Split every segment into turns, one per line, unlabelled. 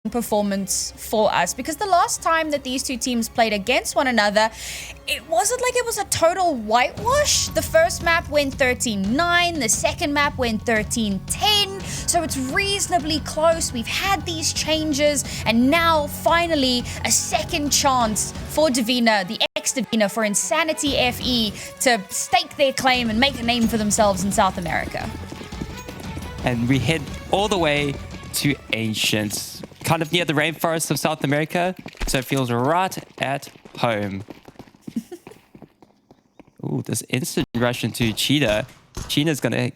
performance for us, because the last time that these two teams played against one another, it wasn't like it was a total whitewash. The first map went 13-9, the second map went 13-10, so it's reasonably close. We've had these changes, and now finally a second chance for Divina, the ex-Divina, for inSanitY FE to stake their claim and make a name for themselves in South America.
And we head all the way to Ancients, kind of near the rainforests of South America, so it feels right at home. Ooh, this instant rush into Cheetah. Cheetah's gonna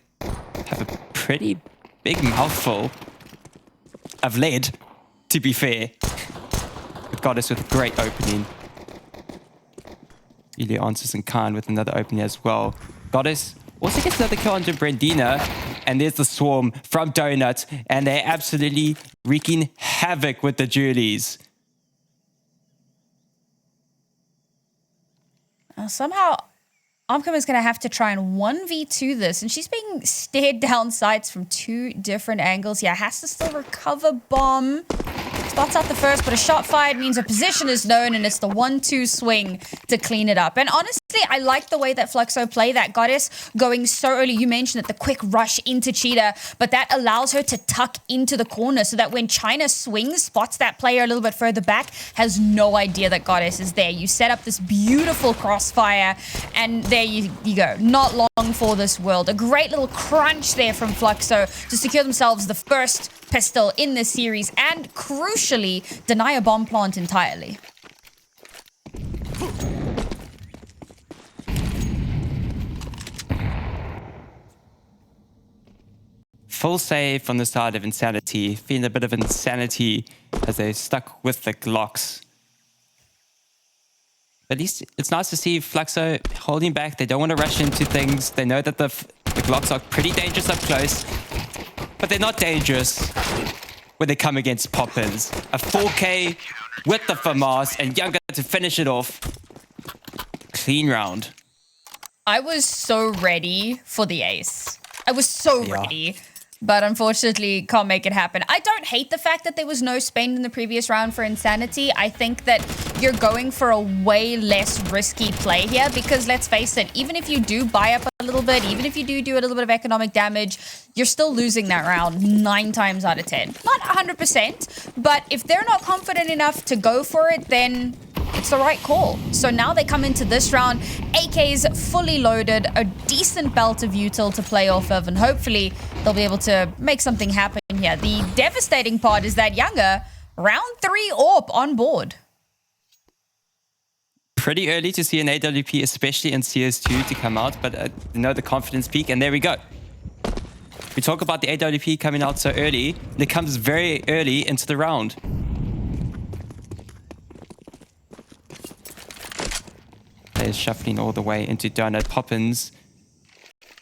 have a pretty big mouthful of lead, to be fair. But Goddess with a great opening. Ilya answers and Khan with another opening as well. Goddess also gets another kill on Brandina. And there's the swarm from Donut, and they're absolutely wreaking havoc with the Julies.
Somehow, Omcom is going to have to try and 1v2 this, and she's being stared down sights from two different angles. Yeah, has to still recover bomb. Spots out the first, but a shot fired means a position is known, and it's the 1-2 swing to clean it up. And honestly, I like the way that Fluxo play that Goddess going so early. You mentioned that the quick rush into Cheetah, but that allows her to tuck into the corner so that when China swings, spots that player a little bit further back, has no idea that Goddess is there. You set up this beautiful crossfire, and there you go. Not long for this world. A great little crunch there from Fluxo to secure themselves the first pistol in this series, and crucially, deny a bomb plant entirely.
Full save from the side of inSanitY, feeling a bit of insanity as they're stuck with the Glocks. At least it's nice to see Fluxo holding back. They don't want to rush into things. They know that the Glocks are pretty dangerous up close, but they're not dangerous when they come against Poppins. A 4K with the FAMAS and Younger to finish it off. Clean round.
I was so ready for the ace. I was so ready. But unfortunately, can't make it happen. I don't hate the fact that there was no Spain in the previous round for inSanitY. I think that you're going for a way less risky play here because, let's face it, even if you do buy up a little bit, even if you do a little bit of economic damage, you're still losing that round 9 times out of 10. Not 100%, but if they're not confident enough to go for it, then it's the right call. So now they come into this round, AKs fully loaded, a decent belt of util to play off of, and hopefully they'll be able to make something happen here. The devastating part is that Younger, round 3 AWP on board.
Pretty early to see an AWP, especially in CS2, to come out, but you know, the confidence peak, and there we go. We talk about the AWP coming out so early, and it comes very early into the round. Is shuffling all the way into Donut. Poppins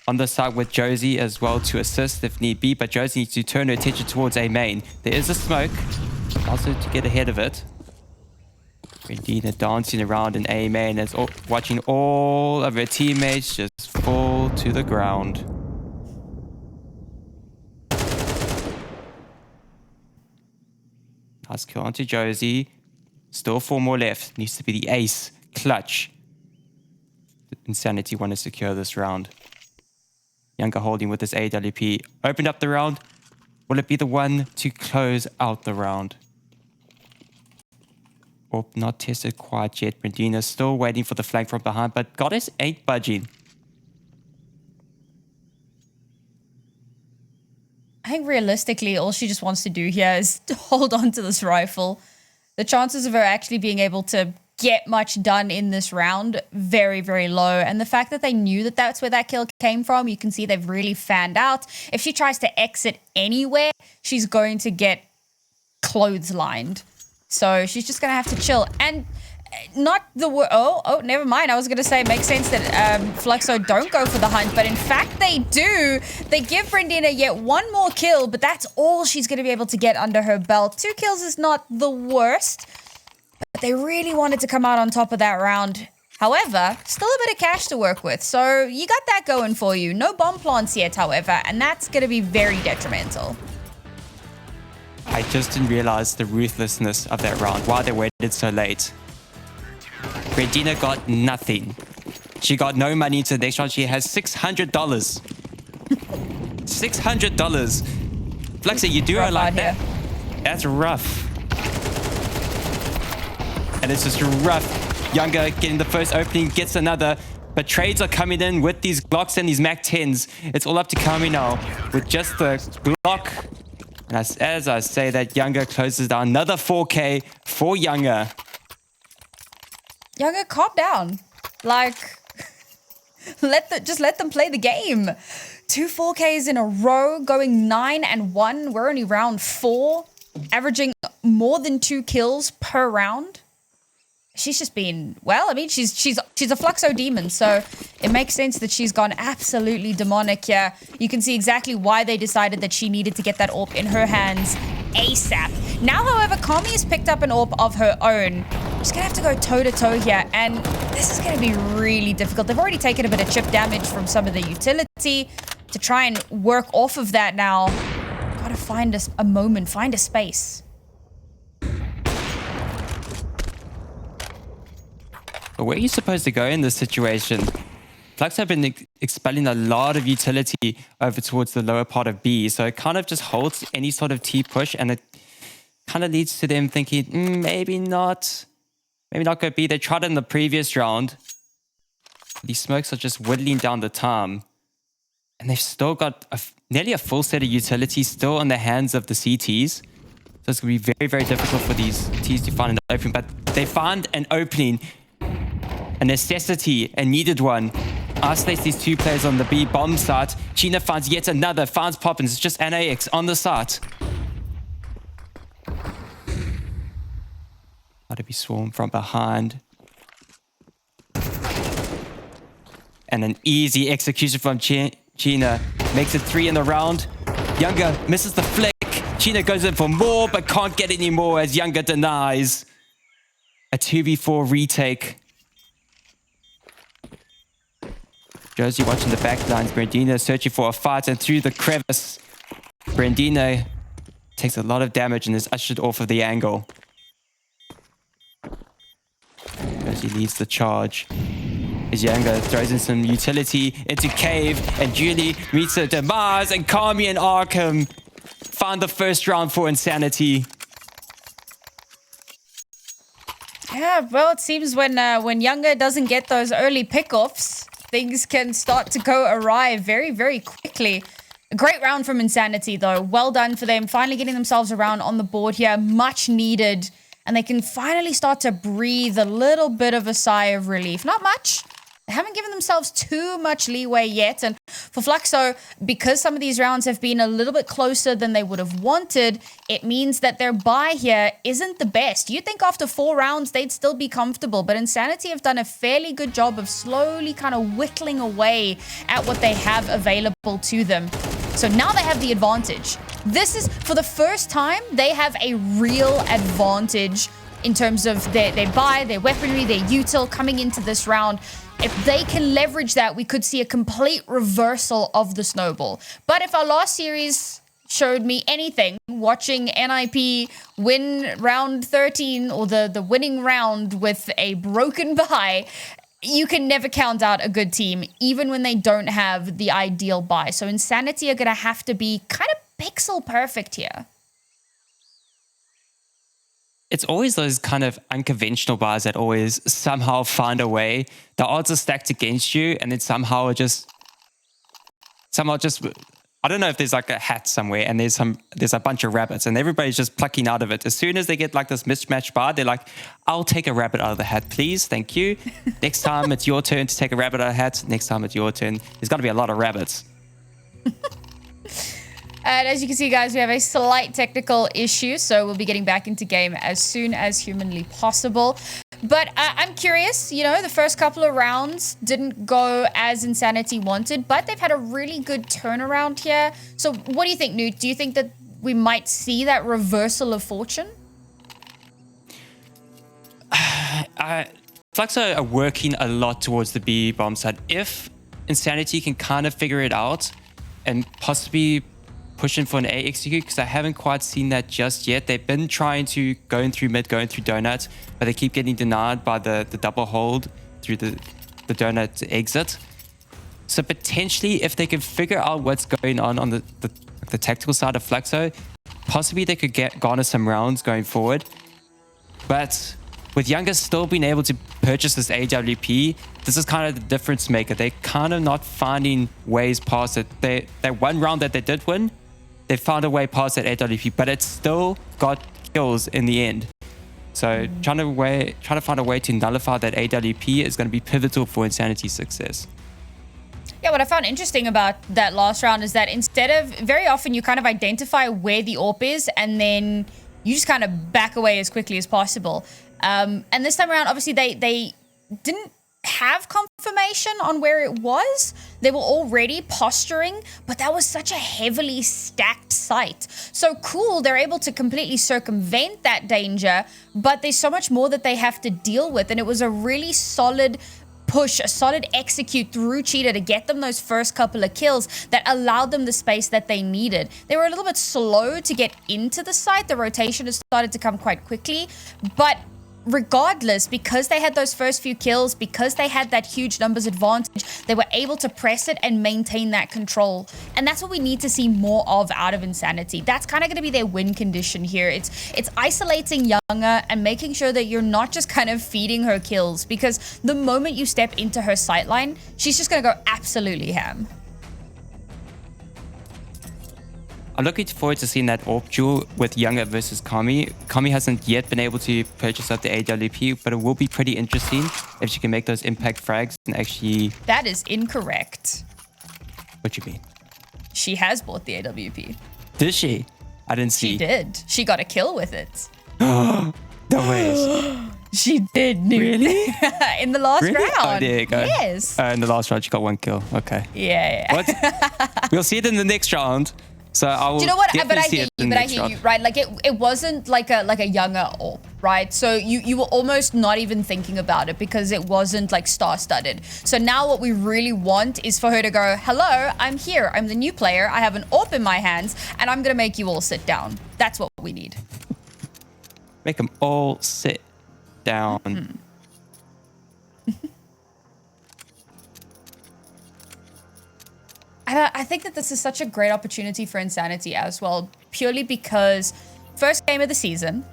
on the side with Josie as well to assist if need be, but Josie needs to turn her attention towards A main. There is a smoke, also to get ahead of it. Brandina dancing around in A main as watching all of her teammates just fall to the ground. Nice kill onto Josie. Still 4 more left. Needs to be the ace. Clutch. inSanitY want to secure this round. Younger holding with this AWP. Opened up the round. Will it be the one to close out the round? Or not tested quite yet. Brandina still waiting for the flank from behind, but Goddess ain't budging.
I think realistically, all she just wants to do here is to hold on to this rifle. The chances of her actually being able to get much done in this round, very, very low. And the fact that they knew that that's where that kill came from, you can see they've really fanned out. If she tries to exit anywhere, she's going to get clotheslined. So she's just going to have to chill. And not the... Oh, never mind. I was going to say it makes sense that Fluxo don't go for the hunt. But in fact, they do. They give Brandina yet one more kill, but that's all she's going to be able to get under her belt. 2 kills is not the worst. But they really wanted to come out on top of that round. However, still a bit of cash to work with. So you got that going for you. No bomb plants yet, however. And that's going to be very detrimental.
I just didn't realize the ruthlessness of that round, why they waited so late. Bredina got nothing. She got no money into the next round. She has $600. $600. Fluxo, you do it like that? That's rough. And it's just rough. Younger getting the first opening, gets another. But trades are coming in with these Glocks and these Mac 10s. It's all up to Kami now with just the Glock. And as I say that, Younger closes down another 4K for Younger.
Younger, calm down. Like, just let them play the game. 2 4Ks in a row, going 9-1. We're only round 4, averaging more than 2 kills per round. She's just been, well, I mean, she's a Fluxo demon, so it makes sense that she's gone absolutely demonic here. You can see exactly why they decided that she needed to get that AWP in her hands ASAP. Now, however, Kami has picked up an AWP of her own. She's gonna have to go toe-to-toe here, and this is gonna be really difficult. They've already taken a bit of chip damage from some of the utility. To try and work off of that now, gotta find a moment, find a space.
But where are you supposed to go in this situation? Fluxo have been expelling a lot of utility over towards the lower part of B, so it kind of just holds any sort of T push, and it kind of leads to them thinking, maybe not go B. They tried it in the previous round. These smokes are just whittling down the time. And they've still got nearly a full set of utilities still in the hands of the CTs. So it's going to be very, very difficult for these Ts to find an opening. But they found an opening, a necessity, a needed one. Isolates these 2 players on the B bomb site. Sheena finds yet another, finds Poppins. It's just NAX on the site. How to be swarmed from behind. And an easy execution from Sheena. Makes it 3 in the round. Younger misses the flick. Sheena goes in for more, but can't get any more as Younger denies. A 2v4 retake. Josie watching the back lines. Bredina searching for a fight, and through the crevice, Bredina takes a lot of damage and is ushered off of the angle. Josie leads the charge. As Younger throws in some utility into Cave, and Julie meets her demise, and Kami and Arkham find the first round for inSanitY.
Yeah, well, it seems when Younger doesn't get those early pickoffs, things can start to go awry very, very quickly. A great round from inSanitY, though. Well done for them. Finally getting themselves around on the board here. Much needed. And they can finally start to breathe a little bit of a sigh of relief. Not much. They haven't given themselves too much leeway yet. And for Fluxo, because some of these rounds have been a little bit closer than they would have wanted, it means that their buy here isn't the best. You'd think after 4 rounds, they'd still be comfortable. But inSanitY have done a fairly good job of slowly kind of whittling away at what they have available to them. So now they have the advantage. This is, for the first time, they have a real advantage in terms of their buy, their weaponry, their util coming into this round. If they can leverage that, we could see a complete reversal of the snowball. But if our last series showed me anything, watching NIP win round 13 or the winning round with a broken buy, you can never count out a good team, even when they don't have the ideal buy. So inSanitY are going to have to be kind of pixel perfect here.
It's always those kind of unconventional buys that always somehow find a way. The odds are stacked against you, and then somehow just, I don't know if there's like a hat somewhere and there's a bunch of rabbits and everybody's just plucking out of it. As soon as they get like this mismatched buy, they're like, I'll take a rabbit out of the hat, please. Thank you. Next time it's your turn to take a rabbit out of the hat. Next time it's your turn. There's got to be a lot of rabbits.
And as you can see, guys, we have a slight technical issue, so we'll be getting back into game as soon as humanly possible. But I'm curious, you know, the first couple of rounds didn't go as inSanitY wanted, but they've had a really good turnaround here. So what do you think, Nuke? Do you think that we might see that reversal of fortune?
Fluxo are working a lot towards the B bomb side. If inSanitY can kind of figure it out and possibly pushing for an A execute because I haven't quite seen that just yet. They've been trying to go in through mid, going through donut, but they keep getting denied by the double hold through the donut exit. So potentially, if they can figure out what's going on the tactical side of Fluxo, possibly they could garner some rounds going forward. But with Younger still being able to purchase this AWP, this is kind of the difference maker. They're kind of not finding ways past it. That one round that they did win, they found a way past that AWP, but it still got kills in the end. So trying to find a way to nullify that AWP is going to be pivotal for inSanity's success.
Yeah, what I found interesting about that last round is that instead of, very often you kind of identify where the AWP is and then you just kind of back away as quickly as possible. And this time around, obviously they didn't have confirmation on where it was. They were already posturing, but that was such a heavily stacked site. So cool, they're able to completely circumvent that danger, but there's so much more that they have to deal with. And it was a really solid push, a solid execute through Cheetah to get them those first couple of kills that allowed them the space that they needed. They were a little bit slow to get into the site. The rotation has started to come quite quickly, but regardless, because they had those first few kills, because they had that huge numbers advantage, they were able to press it and maintain that control. And that's what we need to see more of out of inSanity. That's kind of going to be their win condition here. It's isolating Younger and making sure that you're not just kind of feeding her kills, because the moment you step into her sightline, she's just going to go absolutely ham.
I'm looking forward to seeing that AWP duel with Younger versus Kami. Kami hasn't yet been able to purchase up the AWP, but it will be pretty interesting if she can make those impact frags and actually...
That is incorrect.
What you mean?
She has bought the AWP.
Did she? I didn't see.
She did. She got a kill with it.
No ways.
She did, Nuke.
Really?
In the last round.
Oh, there you go.
Yes.
In the last round, she got 1 kill. Okay.
Yeah.
What? We'll see it in the next round. So I will.
Do you know what? But I
see
hear
it
you.
in
But
the
I
next
hear
round.
you. Right? Like it wasn't like a Younger AWP, right? So you were almost not even thinking about it because it wasn't like star-studded. So now what we really want is for her to go, hello, I'm here. I'm the new player. I have an AWP in my hands, and I'm gonna make you all sit down. That's what we need.
Make them all sit down.
And I think that this is such a great opportunity for inSanity as well, purely because first game of the season,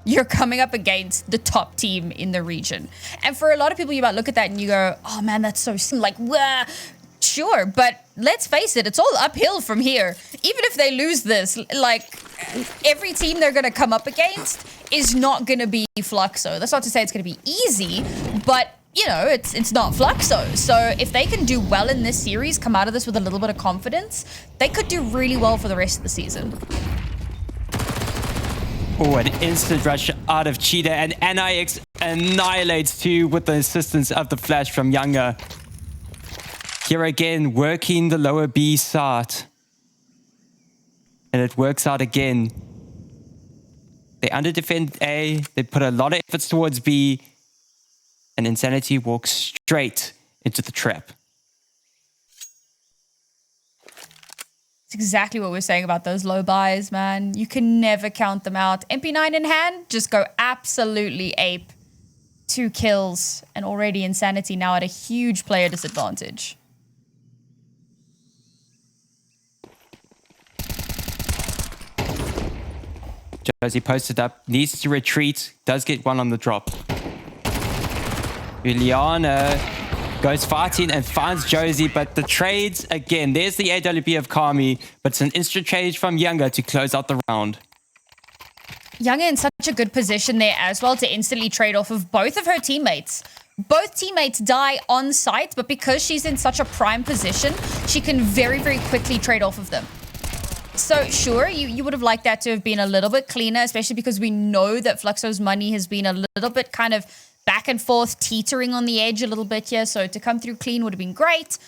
you're coming up against the top team in the region. And for a lot of people, you might look at that and you go, oh man, that's so like, wah. Sure, but let's face it, it's all uphill from here. Even if they lose this, like every team they're going to come up against is not going to be Fluxo. That's not to say it's going to be easy, but you know, it's not Fluxo. So if they can do well in this series, come out of this with a little bit of confidence, they could do really well for the rest of the season.
Oh, an instant rush out of Cheetah, and NIX annihilates too with the assistance of the flash from Younger. Here again, working the lower B side. And it works out again. They under-defend A, they put a lot of efforts towards B, and inSanity walks straight into the trap.
It's exactly what we're saying about those low buys, man. You can never count them out. MP9 in hand, just go absolutely ape. 2 kills, and already inSanity now at a huge player disadvantage.
Josie posted up, needs to retreat, does get one on the drop. Juliana goes fighting and finds Josie, but the trades, again, there's the AWP of Kami, but it's an instant trade from Younger to close out the round.
Younger in such a good position there as well to instantly trade off of both of her teammates. Both teammates die on site, but because she's in such a prime position, she can very, very quickly trade off of them. So sure, you would have liked that to have been a little bit cleaner, especially because we know that Fluxo's money has been a little bit kind of back and forth, teetering on the edge a little bit here. So to come through clean would have been great.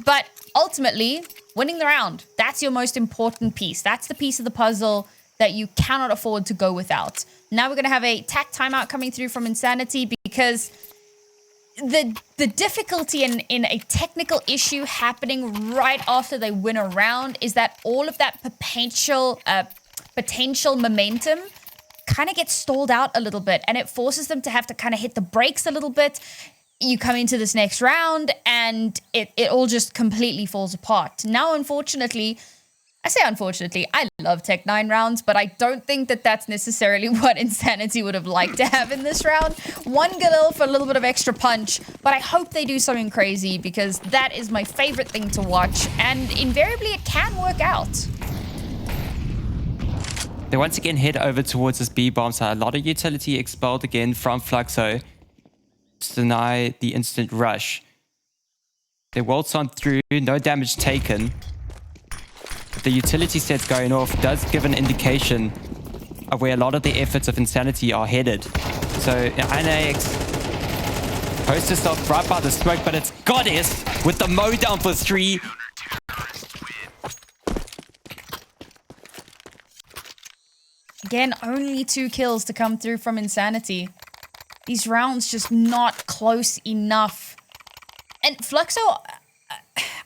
But ultimately, winning the round, that's your most important piece. That's the piece of the puzzle that you cannot afford to go without. Now we're going to have a tack timeout coming through from inSanity because the difficulty in a technical issue happening right after they win a round is that all of that potential momentum kind of gets stalled out a little bit, and it forces them to have to kind of hit the brakes a little bit. You come into this next round and it all just completely falls apart. Now, unfortunately, I say unfortunately, I love Tech 9 rounds, but I don't think that that's necessarily what inSanitY would have liked to have in this round. One Galil for a little bit of extra punch, but I hope they do something crazy because that is my favorite thing to watch, and invariably it can work out.
They once again head over towards this B bomb site. A lot of utility expelled again from Fluxo to deny the instant rush. They waltz on through, no damage taken. The utility sets going off does give an indication of where a lot of the efforts of inSanitY are headed. So inX posts herself right by the smoke, but it's Goddess with the mow down for 3.
Again, only 2 kills to come through from inSanitY. These rounds just not close enough. And Fluxo,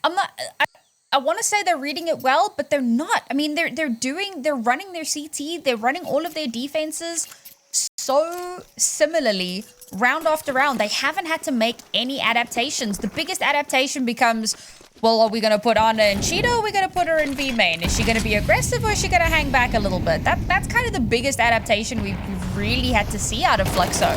I want to say they're reading it well, but they're not. I mean, they're running their CT, they're running all of their defenses so similarly round after round. They haven't had to make any adaptations. The biggest adaptation becomes, well, are we going to put Ana in Cheetah, or are we going to put her in B main? Is she going to be aggressive, or is she going to hang back a little bit? That's kind of the biggest adaptation we've really had to see out of Fluxo.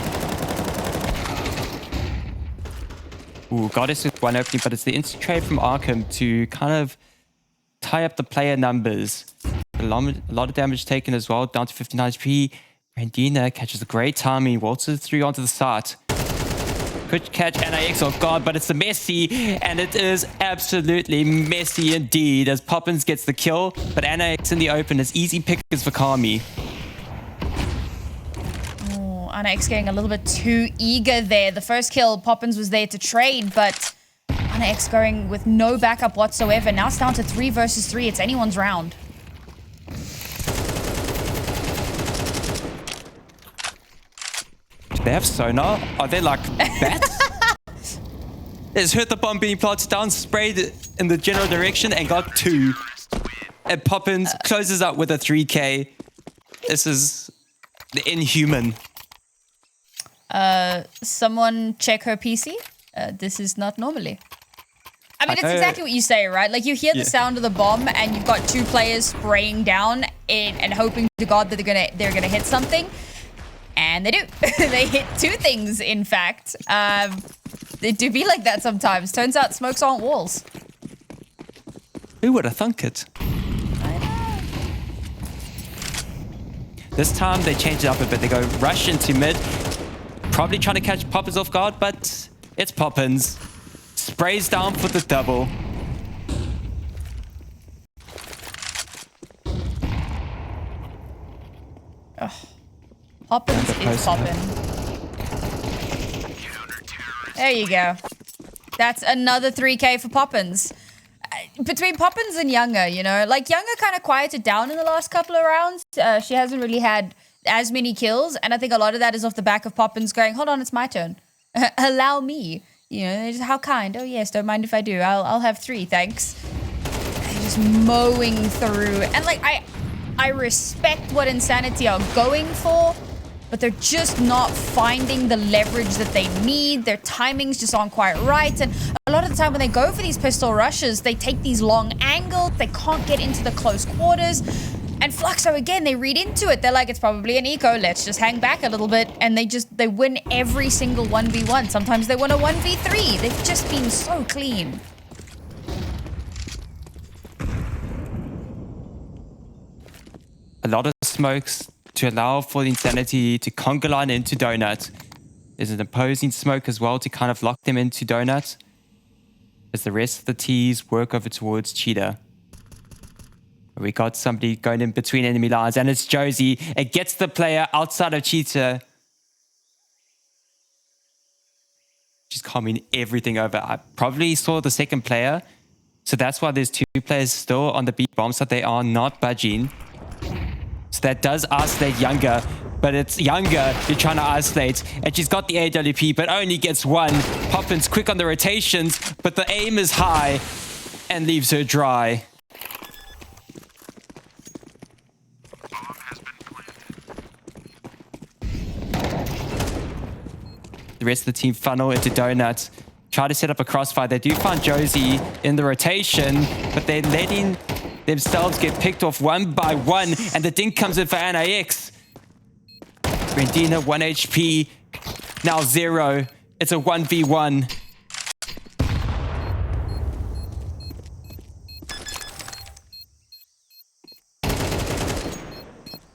Ooh, Goddess with one opening, but it's the instant trade from Arkham to kind of tie up the player numbers. A lot of damage taken as well, down to 59 HP. Brandina catches a great timing, waltzes through onto the site. Could catch NIX off guard, but it's a messy, and it is absolutely messy indeed as Poppins gets the kill, but NIX in the open is easy pickers for Kami.
inX getting a little bit too eager there. The first kill, Poppins was there to trade, but inX going with no backup whatsoever. Now it's down to 3 versus 3. It's anyone's round.
Do they have sonar? Are they like bats? It's heard the bomb being planted down, sprayed in the general direction, and got 2. And Poppins closes up with a 3K. This is inhuman.
Someone check her PC. This is not normally. I mean, it's exactly what you say, right? Like, you hear the sound of the bomb, and you've got 2 players spraying down and hoping to God that they're gonna hit something, and they do. They hit 2 things, in fact. They do be like that sometimes. Turns out smokes aren't walls.
Who would have thunk it?
I know.
This time they change it up a bit. They go rush into mid. Probably trying to catch Poppins off guard, but it's Poppins. Sprays down for the double.
Ugh. Poppins is poppin'. There you go. That's another 3K for Poppins. Between Poppins and Younger, you know, like Younger kind of quieted down in the last couple of rounds. She hasn't really had as many kills, and I think a lot of that is off the back of Poppins going, hold on, it's my turn. Allow me. You know, just how kind. Oh yes, don't mind if I do. I'll have 3, thanks. They're just mowing through. And like, I respect what inSanitY are going for, but they're just not finding the leverage that they need. Their timings just aren't quite right. And a lot of the time when they go for these pistol rushes, they take these long angles. They can't get into the close quarters. And Fluxo, again, they read into it. They're like, it's probably an eco. Let's just hang back a little bit. And they win every single 1v1. Sometimes they win a 1v3. They've just been so clean.
A lot of smokes to allow for inSanitY to conga line into Donut. There's an opposing smoke as well to kind of lock them into Donut, as the rest of the T's work over towards Cheetah. We got somebody going in between enemy lines, and it's Josie. It gets the player outside of Cheetah. She's calming everything over. I probably saw the second player, so that's why there's 2 players still on the B bomb, so they are not budging. So that does isolate Younger. but it's Younger you're trying to isolate. And she's got the AWP, but only gets one. Poppins quick on the rotations, but the aim is high and leaves her dry. The rest of the team funnel into Donut. Try to set up a crossfire. They do find Josie in the rotation, but they're letting themselves get picked off one by one. And the dink comes in for NIX. Brandina, 1 HP. Now 0. It's a 1v1.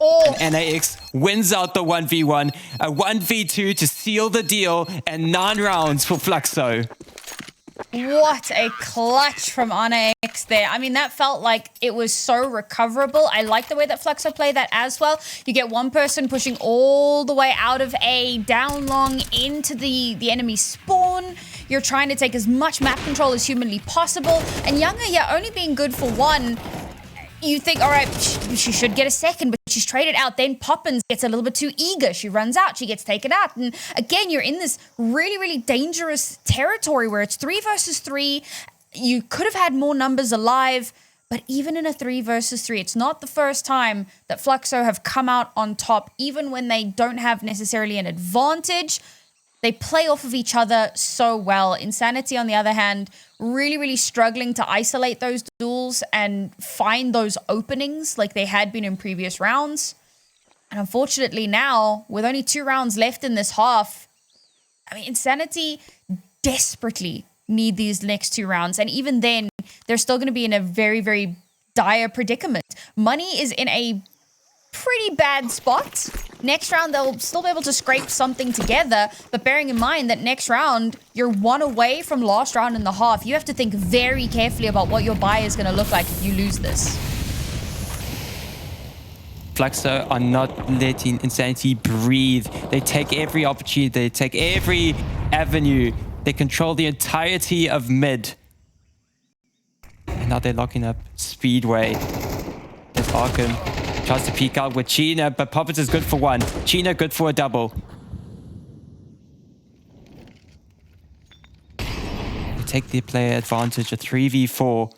Oh.
And NIX wins out the 1v1, a 1v2 to seal the deal, and 9 rounds for Fluxo.
What a clutch from NIX there. I mean, that felt like it was so recoverable. I like the way that Fluxo played that as well. You get one person pushing all the way out of A, down long into the enemy spawn. You're trying to take as much map control as humanly possible. And Younger, yeah, only being good for one. You think, all right, she should get a second, but she's traded out. Then Poppins gets a little bit too eager. She runs out. She gets taken out. And again, you're in this really, really dangerous territory where it's 3 versus 3. You could have had more numbers alive. But even in a 3 versus 3, it's not the first time that Fluxo have come out on top, even when they don't have necessarily an advantage. They play off of each other so well. inSanitY, on the other hand, really, really struggling to isolate those duels and find those openings like they had been in previous rounds. And unfortunately now, with only 2 rounds left in this half, I mean, inSanitY desperately need these next 2 rounds. And even then, they're still going to be in a very, very dire predicament. Money is in a pretty bad spot. Next round, they'll still be able to scrape something together, but bearing in mind that next round, you're 1 away from last round in the half. You have to think very carefully about what your buy is going to look like if you lose this.
Fluxo are not letting inSanitY breathe. They take every opportunity. They take every avenue. They control the entirety of mid. And now they're locking up Speedway. There's Arkham. Tries to peek out with China, but Poppins is good for 1. China good for a double. They take the player advantage, a 3v4.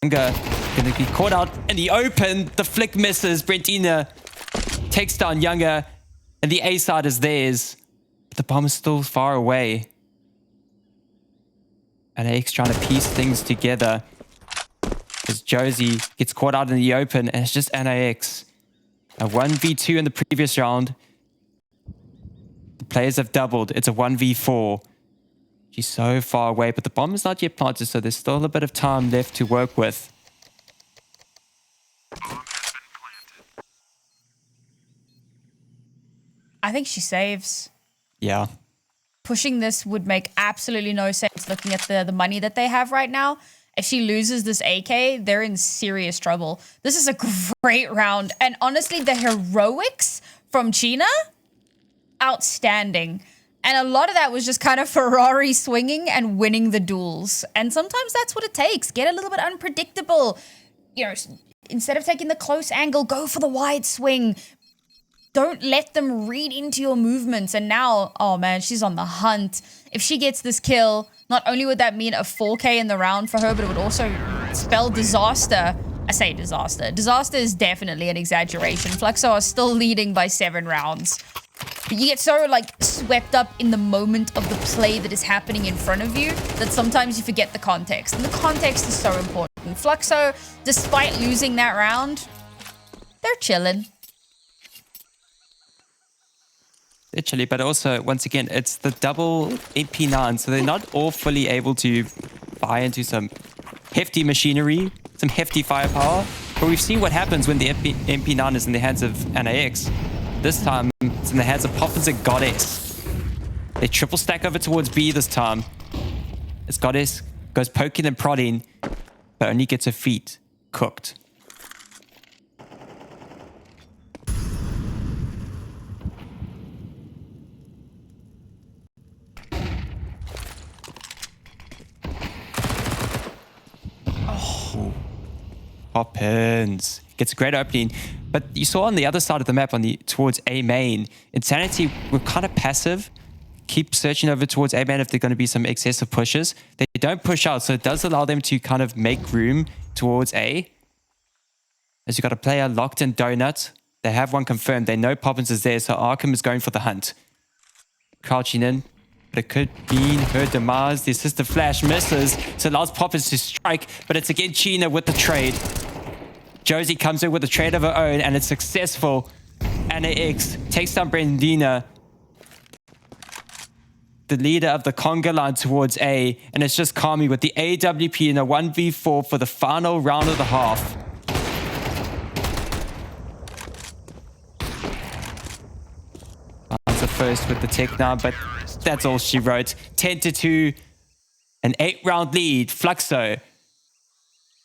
Younger gonna be caught out in the open. The flick misses. Brandina takes down Younger, and the A side is theirs. But the bomb is still far away. And AX trying to piece things together. As Josie gets caught out in the open, and it's just NIX. A 1v2 in the previous round. The players have doubled. It's a 1v4. She's so far away, but the bomb is not yet planted, so there's still a bit of time left to work with.
I think she saves.
Yeah.
Pushing this would make absolutely no sense looking at the money that they have right now. If she loses this AK, they're in serious trouble. This is a great round. And honestly, the heroics from China, outstanding. And a lot of that was just kind of Ferrari swinging and winning the duels. And sometimes that's what it takes. Get a little bit unpredictable. You know, instead of taking the close angle, go for the wide swing. Don't let them read into your movements. And now, oh man, she's on the hunt. If she gets this kill, not only would that mean a 4K in the round for her, but it would also spell disaster. I say disaster. Disaster is definitely an exaggeration. Fluxo are still leading by 7 rounds. But you get so like swept up in the moment of the play that is happening in front of you that sometimes you forget the context. And the context is so important. Fluxo, despite losing that round, they're chilling.
Literally, but also, once again, it's the double MP9, so they're not all fully able to buy into some hefty machinery, some hefty firepower. But we've seen what happens when the MP9 is in the hands of NIX. This time, it's in the hands of Poppins and Goddess. They triple stack over towards B this time. As Goddess goes poking and prodding, but only gets her feet cooked. Poppins gets a great opening. But you saw on the other side of the map, towards A main, inSanitY were kind of passive. Keep searching over towards A main if there are going to be some excessive pushes. They don't push out, so it does allow them to kind of make room towards A. As you got a player locked in Donut. They have one confirmed. They know Poppins is there, so Arkham is going for the hunt. Crouching in. But it could be her demise. The assisted flash misses, so it allows Poppins to strike, but it's again Chyna with the trade. Josie comes in with a trade of her own, and it's successful. Anna X takes down Brandina, the leader of the conga line towards A, and it's just Kami with the AWP in a 1v4 for the final round of the half. Answer first with the tech now, but that's all she wrote. 10-2, an 8-round lead. Fluxo,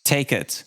take it.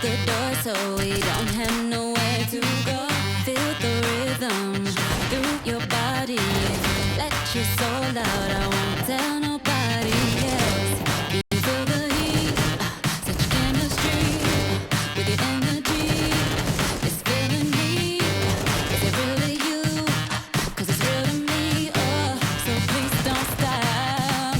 the door, so we don't have nowhere to go. Feel the rhythm through your body. Let your soul out, I won't tell nobody else. You feel the heat, such chemistry with your energy. It's feeling me. Is it really you? 'Cause it's real to me. Oh, so please don't stop.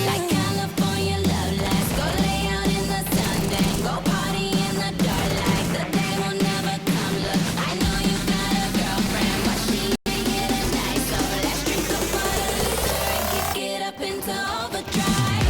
Like California love lights, go lay out in the sun, then go party in the dark like the day will never come. Look, I know you got a girlfriend, but she ain't here tonight, so let's drink a bottle of liquor and kick it up into overdrive.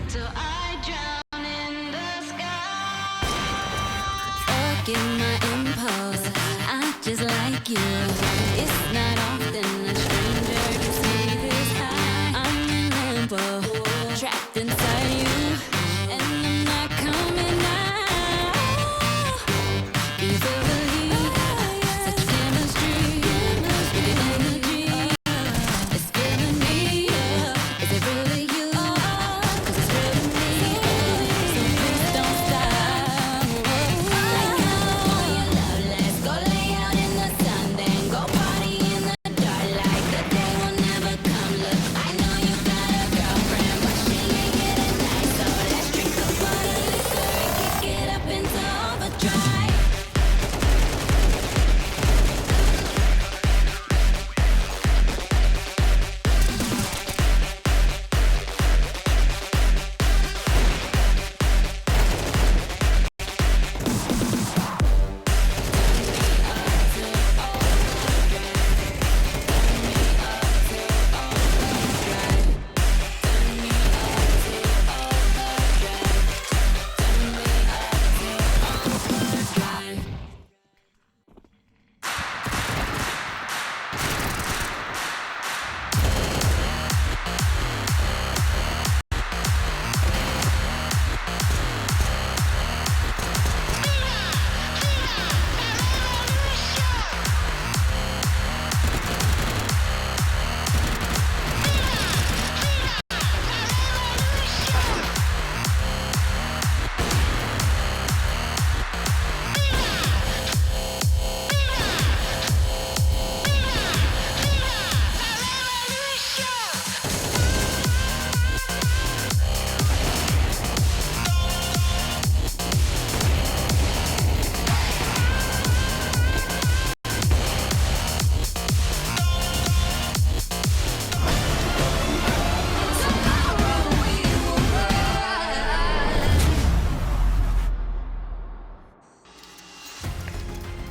Till I drown in the sky. Forget my impulse, I just like you. It's not often a stranger can see this high. I'm in limbo, trapped inside you, and I'm not coming out. You feel the heat, such chemistry, with your energy. It's feeling me. Is it really you? 'Cause it's real to me. So please don't stop. Like California love, let's go lay out in the sun, then go party in the dark like the day will never come. Look, I know you got a girlfriend, but she ain't here tonight, so let's drink a bottle of liquor and kick it up into overdrive.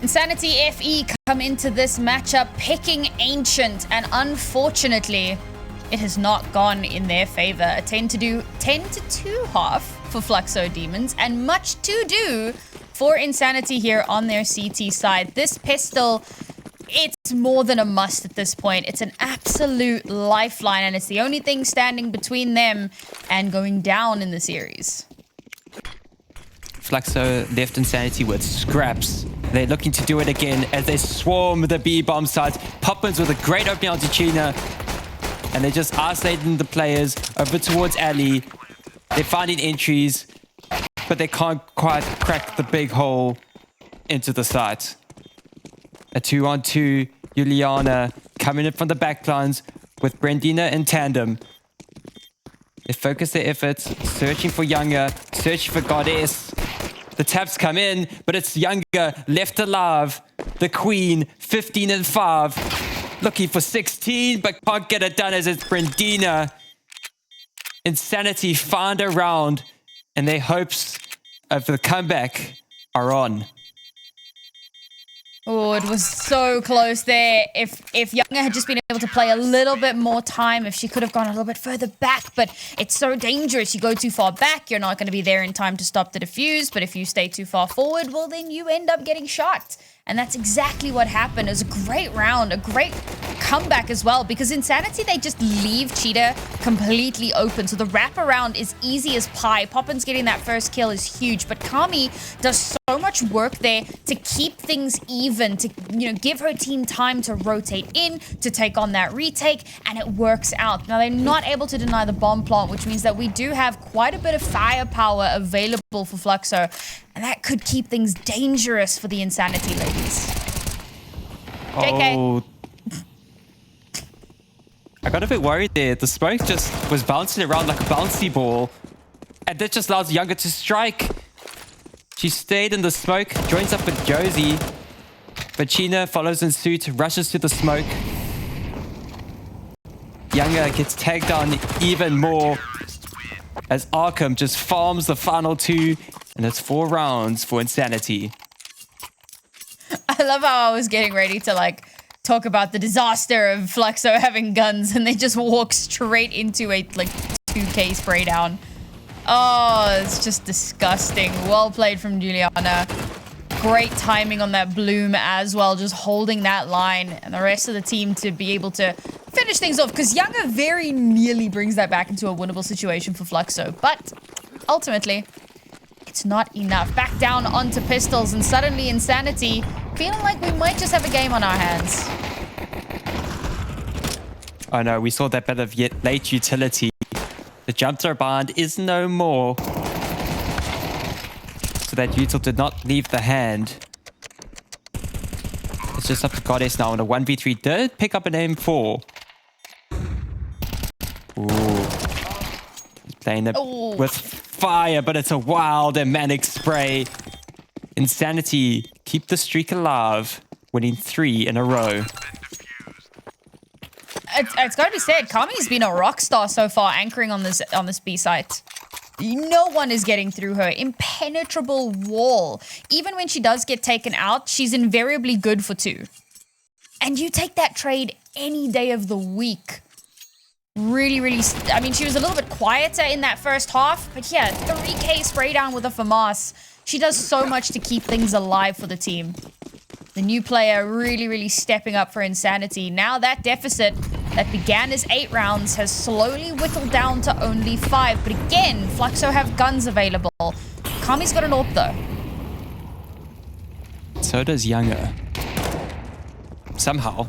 inSanitY FE come into this matchup picking Ancient, and unfortunately, it has not gone in their favor. A 10-2 half for Fluxo Demons, and much to do for inSanitY here on their CT side. This pistol, it's more than a must at this point. It's an absolute lifeline, and it's the only thing standing between them and going down in the series.
Fluxo left inSanitY with scraps. They're looking to do it again as they swarm the B-bomb sites. Poppins with a great opening onto China. And they're just isolating the players over towards Ali. They're finding entries, but they can't quite crack the big hole into the site. A 2-on-2, Juliana coming in from the backlines with Brendina in tandem. They focus their efforts, searching for Younger, searching for Goddess. The taps come in, but it's Younger left alive. The Queen, 15-5. Looking for 16, but can't get it done as it's Brendina. inSanitY find a round, and their hopes of the comeback are on.
Oh, it was so close there. If Younger had just been able to play a little bit more time, if she could have gone a little bit further back, but it's so dangerous. You go too far back, you're not going to be there in time to stop the defuse, but if you stay too far forward, well, then you end up getting shot. And that's exactly what happened. It was a great round, a great comeback as well, because inSanitY, they just leave Cheetah completely open. So the wraparound is easy as pie. Poppins getting that first kill is huge, but Kami does so much work there to keep things even, to, you know, give her team time to rotate in, to take on that retake, and it works out. Now, they're not able to deny the bomb plant, which means that we do have quite a bit of firepower available for Fluxo, and that could keep things dangerous for the inSanitY ladies. JK.
Oh. I got a bit worried there. The smoke just was bouncing around like a bouncy ball, and that just allows Younger to strike. She stayed in the smoke, joins up with Josie, but China follows in suit, rushes to the smoke. Younger gets tagged on even more as Arkham just farms the final 2, and it's 4 rounds for inSanitY.
I love how I was getting ready to like talk about the disaster of Fluxo having guns, and they just walk straight into a like 2K spray down. Oh, it's just disgusting. Well played from Juliana. Great timing on that bloom as well, just holding that line, and the rest of the team to be able to finish things off, because Younger very nearly brings that back into a winnable situation for Fluxo, but ultimately it's not enough. Back down onto pistols, and suddenly inSanitY feeling like we might just have a game on our hands.
Oh no, we saw that bit of late utility. The jump throw bind is no more. So that util did not leave the hand. It's just up to Goddess now, and a 1v3 did pick up an aim 4. Ooh. He's playing it with fire, but it's a wild and manic spray. inSanitY keep the streak alive, winning 3 in a row.
It's got to be said, Kami's been a rock star so far, anchoring on this B site. No one is getting through her. Impenetrable wall. Even when she does get taken out, she's invariably good for 2. And you take that trade any day of the week. Really, really... I mean, she was a little bit quieter in that first half, but yeah, 3K spray down with a FAMAS. She does so much to keep things alive for the team. The new player really, really stepping up for inSanitY. Now that deficit that began as 8 rounds has slowly whittled down to only 5. But again, Fluxo have guns available. Kami's got an AWP though.
So does Younger. Somehow.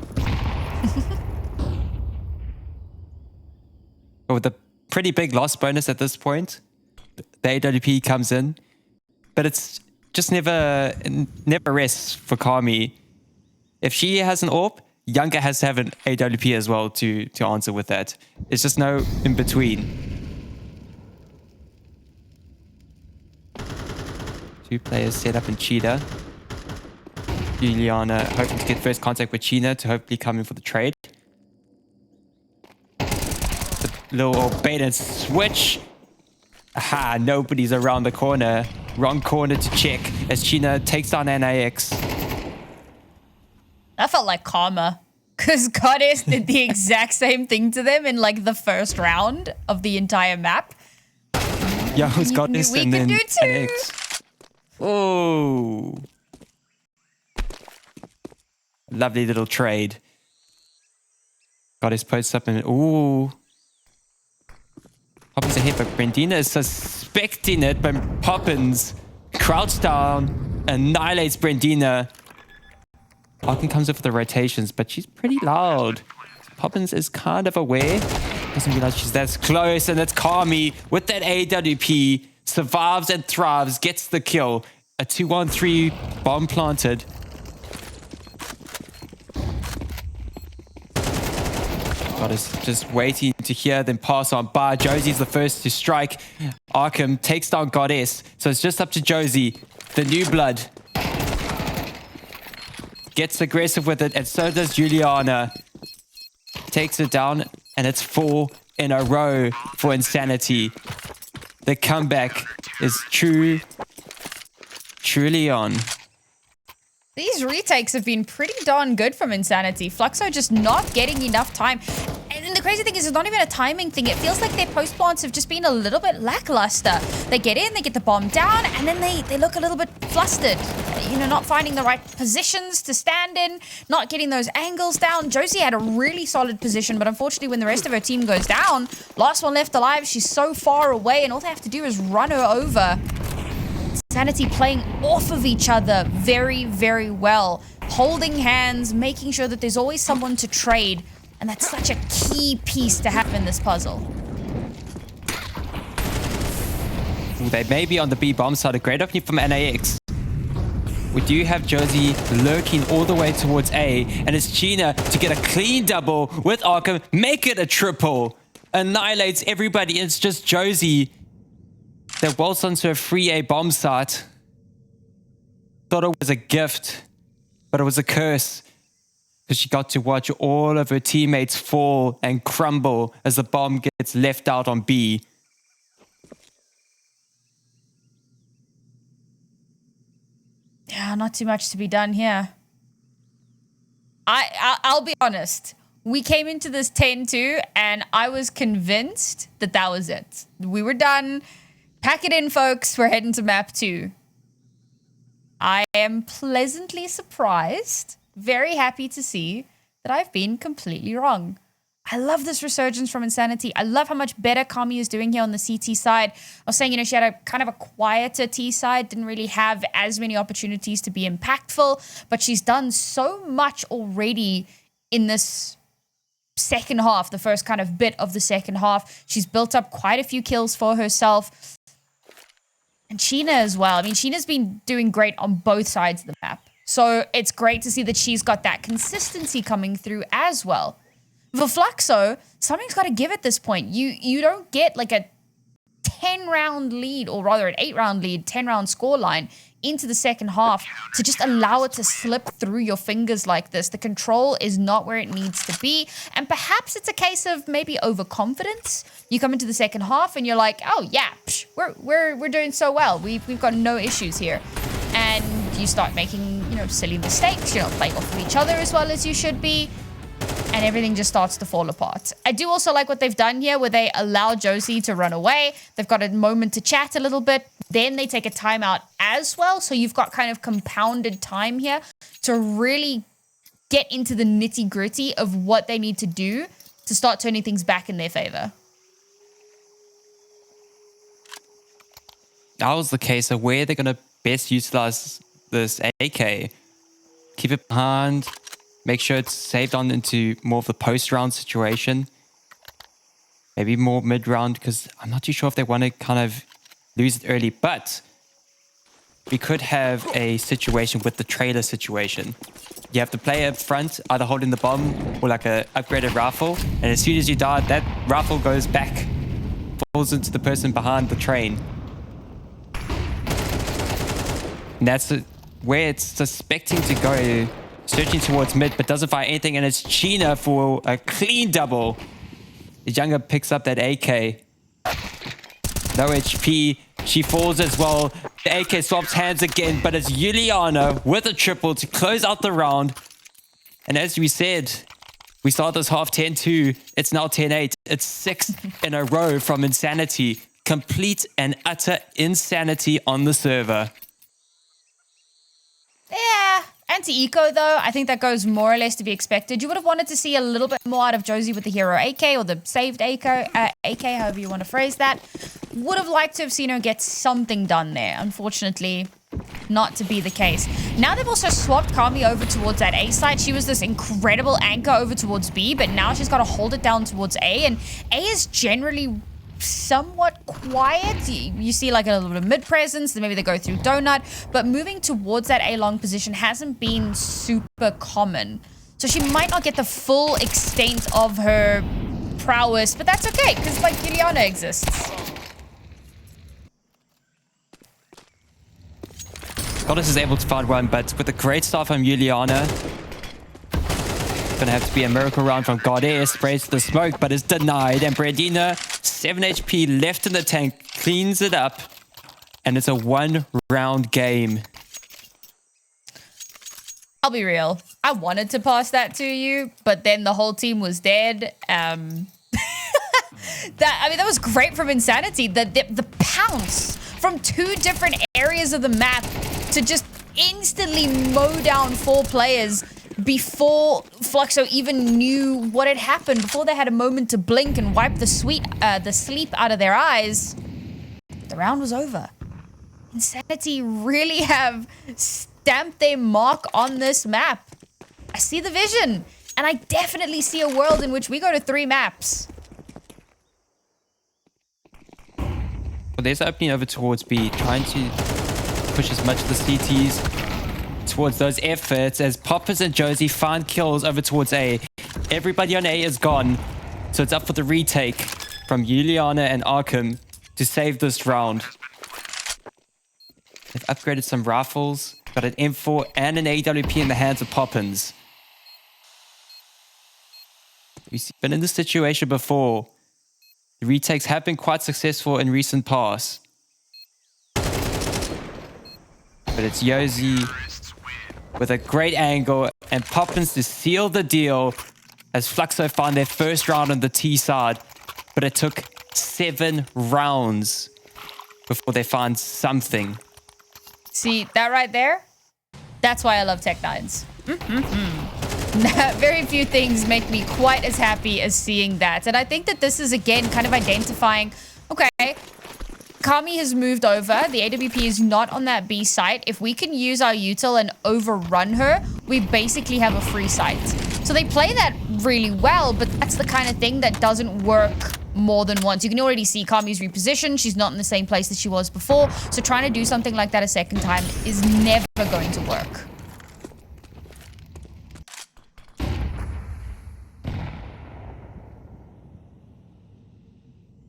But with a pretty big loss bonus at this point, the AWP comes in. But it's just never rests for Kami. If she has an AWP, Younger has to have an AWP as well to answer with that. It's just no in between. 2 players set up in Cheetah. Juliana hoping to get first contact with China to hopefully come in for the trade. The little bait and switch. Aha, nobody's around the corner. Wrong corner to check as China takes down NAX.
That felt like karma, because Goddess did the exact same thing to them in like the first round of the entire map.
Yeah, who's Goddess
we
and
can
then
do too.
NAX. Oh. Lovely little trade. Goddess posts up and ooh. Poppins ahead, but Brandina is suspecting it, but Poppins crouched down, annihilates Brandina. Arkin comes in for the rotations, but she's pretty loud. Poppins is kind of aware. Doesn't realize she's that close, and it's Kami with that AWP. Survives and thrives, gets the kill. A 2-1-3 bomb planted. Goddess just waiting to hear them pass on by. Josie's the first to strike. Arkham takes down Goddess. So it's just up to Josie. The new blood. Gets aggressive with it, and so does Juliana. Takes it down, and it's 4 in a row for inSanitY. The comeback is truly on.
These retakes have been pretty darn good from inSanitY. Fluxo just not getting enough time. And the crazy thing is, it's not even a timing thing. It feels like their post plants have just been a little bit lackluster. They get in, they get the bomb down, and then they look a little bit flustered. You know, not finding the right positions to stand in, not getting those angles down. Josie had a really solid position, but unfortunately when the rest of her team goes down, last one left alive, she's so far away, and all they have to do is run her over. inSanitY playing off of each other very, very well. Holding hands, making sure that there's always someone to trade. And that's such a key piece to have in this puzzle.
They may be on the B bomb side. A great opening from NAX. We do have Josie lurking all the way towards A. And it's Gina to get a clean double with Arkham. Make it a triple. Annihilates everybody. It's just Josie that waltzed onto a free A bomb site. Thought it was a gift, but it was a curse. Because she got to watch all of her teammates fall and crumble as the bomb gets left out on B.
Yeah, not too much to be done here. I'll be honest. We came into this 10-2 and I was convinced that that was it. We were done. Pack it in, folks. We're heading to map 2. I am pleasantly surprised. Very happy to see that I've been completely wrong. I love this resurgence from inSanitY. I love how much better Kami is doing here on the CT side. I was saying, you know, she had a kind of a quieter T side, didn't really have as many opportunities to be impactful, but she's done so much already in this second half, the first kind of bit of the second half. She's built up quite a few kills for herself. And Sheena as well. I mean, Sheena's been doing great on both sides of the map. So it's great to see that she's got that consistency coming through as well. For Fluxo, something's got to give at this point. You don't get like a 10-round lead, or rather an 8-round lead, 10-round scoreline into the second half to just allow it to slip through your fingers like this. The control is not where it needs to be. And perhaps it's a case of maybe overconfidence. You come into the second half and you're like, oh yeah, psh, we're doing so well. We've got no issues here. And you start making, you know, silly mistakes. You're not playing off of each other as well as you should be. And everything just starts to fall apart. I do also like what they've done here where they allow Josie to run away. They've got a moment to chat a little bit. Then they take a timeout as well. So you've got kind of compounded time here to really get into the nitty gritty of what they need to do to start turning things back in their favor.
That was the case of where they're going to best utilize this AK. Keep it behind. Make sure it's saved on into more of the post-round situation. Maybe more mid-round, because I'm not too sure if they want to kind of lose it early. But we could have a situation with the trailer situation. You have the player up front, either holding the bomb or like a upgraded rifle. And as soon as you die, that rifle goes back, falls into the person behind the train. And that's where it's suspecting to go. Searching towards mid, but doesn't find anything, and it's Gina for a clean double. Younger picks up that AK. No HP. She falls as well. The AK swaps hands again, but it's Juliana with a triple to close out the round. And as we said, we start this half 10-2. It's now 10-8. It's 6 in a row from inSanitY. Complete and utter insanity on the server.
Yeah. Anti-eco, though, I think that goes more or less to be expected. You would have wanted to see a little bit more out of Josie with the hero AK or the saved AK, however you want to phrase that. Would have liked to have seen her get something done there. Unfortunately, not to be the case. Now they've also swapped Kami over towards that A side. She was this incredible anchor over towards B, but now she's got to hold it down towards A, and A is generally somewhat quiet. You see like a little bit of mid presence, then maybe they go through donut, but moving towards that A long position hasn't been super common. So she might not get the full extent of her prowess, but that's okay because like Juliana exists.
Goddess is able to find one, but with a great start from Juliana, gonna have to be a miracle round from Goddess. Sprays the smoke, but is denied. And Brandina, 7 HP left in the tank, cleans it up. And it's a 1-round game.
I'll be real. I wanted to pass that to you, but then the whole team was dead. That was great from inSanitY. The pounce from 2 different areas of the map to just instantly mow down 4 players before Fluxo even knew what had happened, before they had a moment to blink and wipe the sleep out of their eyes. The round was over. inSanitY really have stamped their mark on this map. I see the vision, and I definitely see a world in which we go to 3 maps.
Well, there's an opening over towards B, trying to push as much of the CTs towards those efforts as Poppers and Josie find kills over towards A. Everybody on A is gone, so it's up for the retake from Juliana and Arkham to save this round. They've upgraded some rifles, got an M4 and an AWP in the hands of Poppins. We've been in this situation before. The retakes have been quite successful in recent past. But it's Yosi with a great angle and Poppins to seal the deal as Fluxo find their first round on the T side. But it took 7 rounds before they find something.
See, that right there? That's why I love Tech9s. Very few things make me quite as happy as seeing that. And I think that this is, again, kind of identifying, okay, Kami has moved over. The AWP is not on that B site. If we can use our util and overrun her, we basically have a free site. So they play that really well, but that's the kind of thing that doesn't work more than once. You can already see Kami's repositioned. She's not in the same place that she was before. So trying to do something like that a second time is never going to work.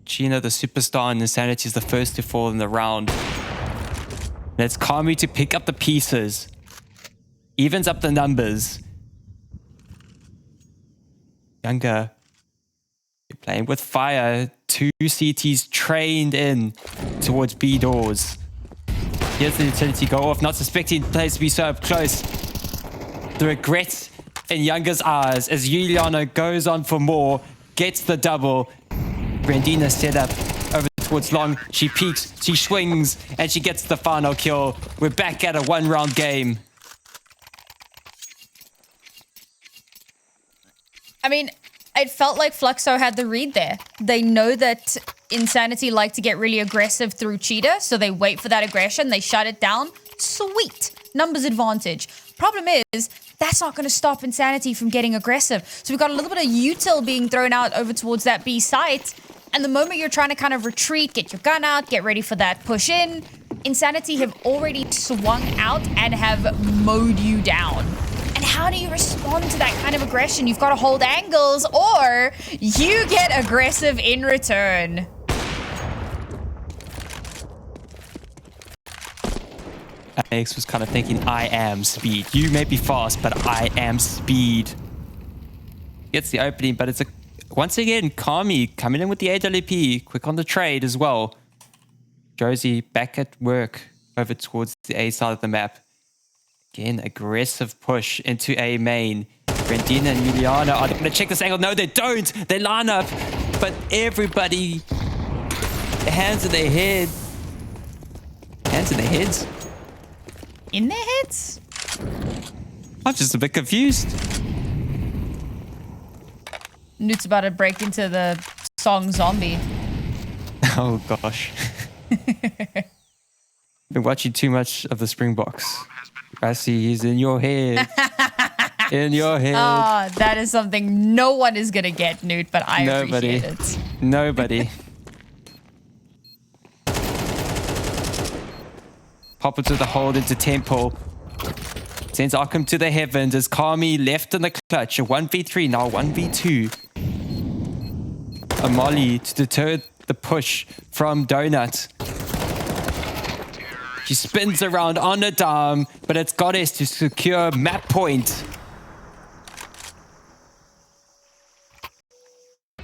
Gina, the superstar in inSanitY, is the first to fall in the round. And it's Kami to pick up the pieces. Evens up the numbers. Younger. You're playing with fire. 2 CTs trained in towards B doors. Here's the utility go off, not suspecting the place to be so up close. The regret in Younger's eyes as Juliana goes on for more, gets the double. Brandina set up over towards long. She peeks, she swings, and she gets the final kill. We're back at a 1-round game.
I mean, it felt like Fluxo had the read there. They know that inSanitY like to get really aggressive through Cheetah, so they wait for that aggression, they shut it down. Sweet. Numbers advantage. Problem is, that's not going to stop inSanitY from getting aggressive. So we've got a little bit of util being thrown out over towards that B site. And the moment you're trying to kind of retreat, get your gun out, get ready for that push in, inSanitY have already swung out and have mowed you down. And how do you respond to that kind of aggression? You've got to hold angles or you get aggressive in return.
Alex was kind of thinking, I am speed. You may be fast, but I am speed. Gets the opening, but it's a once again, Kami coming in with the AWP, quick on the trade as well. Josie back at work over towards the A side of the map. Again, aggressive push into A main. Brandina and Juliana are going to check this angle. No, they don't. They line up, but everybody, hands in their head. Hands in their heads.
In their heads?
I'm just a bit confused.
Nuke's about to break into the song Zombie.
Oh, gosh. Been watching too much of the Springboks. I see he's in your head. In your head.
Oh, that is something no one is going to get, Nuke, but I appreciate it.
Nobody. Pop it to the hold into Temple. Sends Arkham to the heavens as Kami left in the clutch. A 1v3, now 1v2. A molly to deter the push from Donut. She spins around on a dime, but it's Goddess to secure map point.